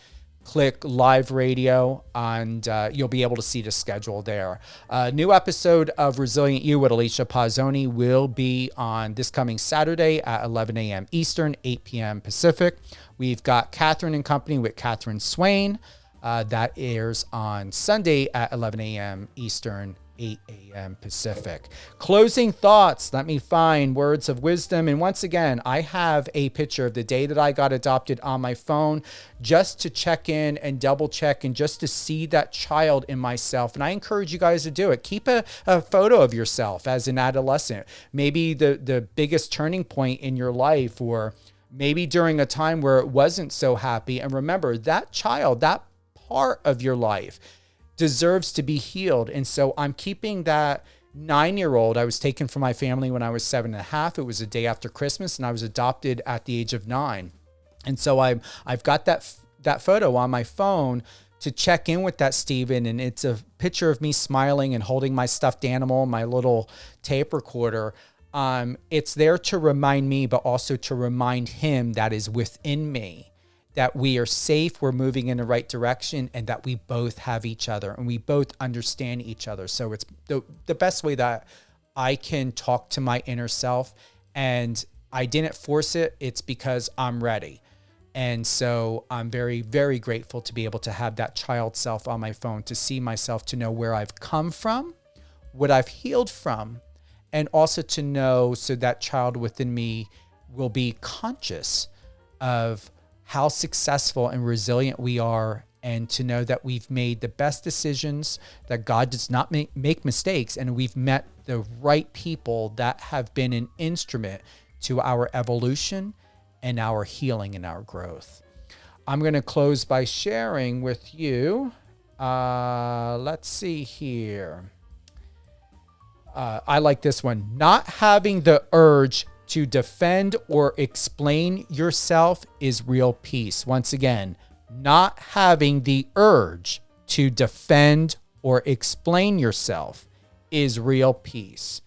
click live radio, and you'll be able to see the schedule there. A new episode of Resilient You with Alicia Pazzoni will be on this coming Saturday at 11 a.m. Eastern, 8 p.m. Pacific. We've got Catherine and Company with Catherine Swain. That airs on Sunday at 11 a.m. Eastern, 8 a.m. Pacific. Closing thoughts. Let me find words of wisdom. And once again, I have a picture of the day that I got adopted on my phone, just to check in and double check and just to see that child in myself. And I encourage you guys to do it. Keep a photo of yourself as an adolescent. Maybe the biggest turning point in your life, or maybe during a time where it wasn't so happy. And remember, that child, that part of your life deserves to be healed. And so I'm keeping that 9-year-old. I was taken from my family when I was 7.5. It was the day after Christmas, and I was adopted at the age of 9. And so I've got that photo on my phone to check in with that Stephen. And it's a picture of me smiling and holding my stuffed animal, my little tape recorder. It's there to remind me, but also to remind him that is within me, that we are safe, we're moving in the right direction, and that we both have each other and we both understand each other. So it's the best way that I can talk to my inner self, and I didn't force it. It's because I'm ready. And so I'm very, very grateful to be able to have that child self on my phone, to see myself, to know where I've come from, what I've healed from, and also to know so that child within me will be conscious of how successful and resilient we are, and to know that we've made the best decisions, that God does not make mistakes, and we've met the right people that have been an instrument to our evolution and our healing and our growth. I'm going to close by sharing with you. Let's see here. I like this one. Not having the urge to defend or explain yourself is real peace. Once again, not having the urge to defend or explain yourself is real peace.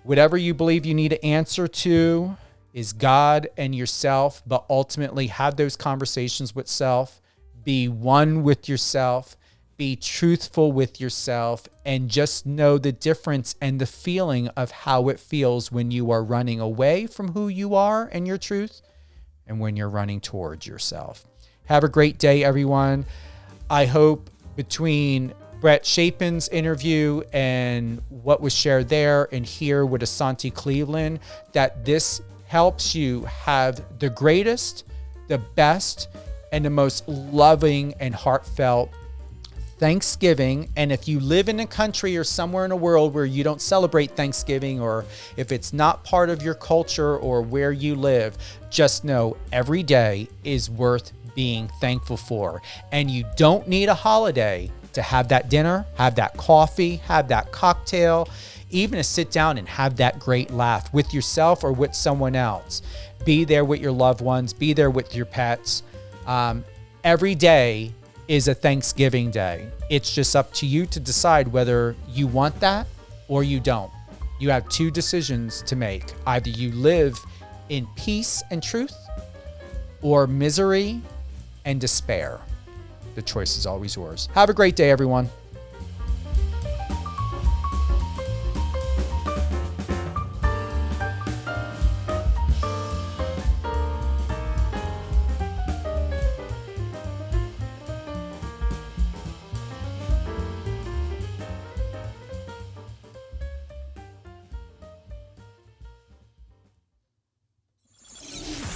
Whatever you believe you need to answer to is God and yourself, but ultimately have those conversations with self, be one with yourself, be truthful with yourself, and just know the difference and the feeling of how it feels when you are running away from who you are and your truth, and when you're running towards yourself. Have a great day, everyone. I hope between Brett Chapin's interview and what was shared there and here with Asante Cleveland, that this helps you have the greatest, the best, and the most loving and heartfelt Thanksgiving. And if you live in a country or somewhere in the world where you don't celebrate Thanksgiving, or if it's not part of your culture or where you live, just know every day is worth being thankful for. And you don't need a holiday to have that dinner, have that coffee, have that cocktail, even to sit down and have that great laugh with yourself or with someone else. Be there with your loved ones, be there with your pets. Every day is a Thanksgiving day. It's just up to you to decide whether you want that or you don't. You have two decisions to make. Either you live in peace and truth, or misery and despair. The choice is always yours. Have a great day, everyone.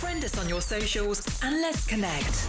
Friend us on your socials and let's connect.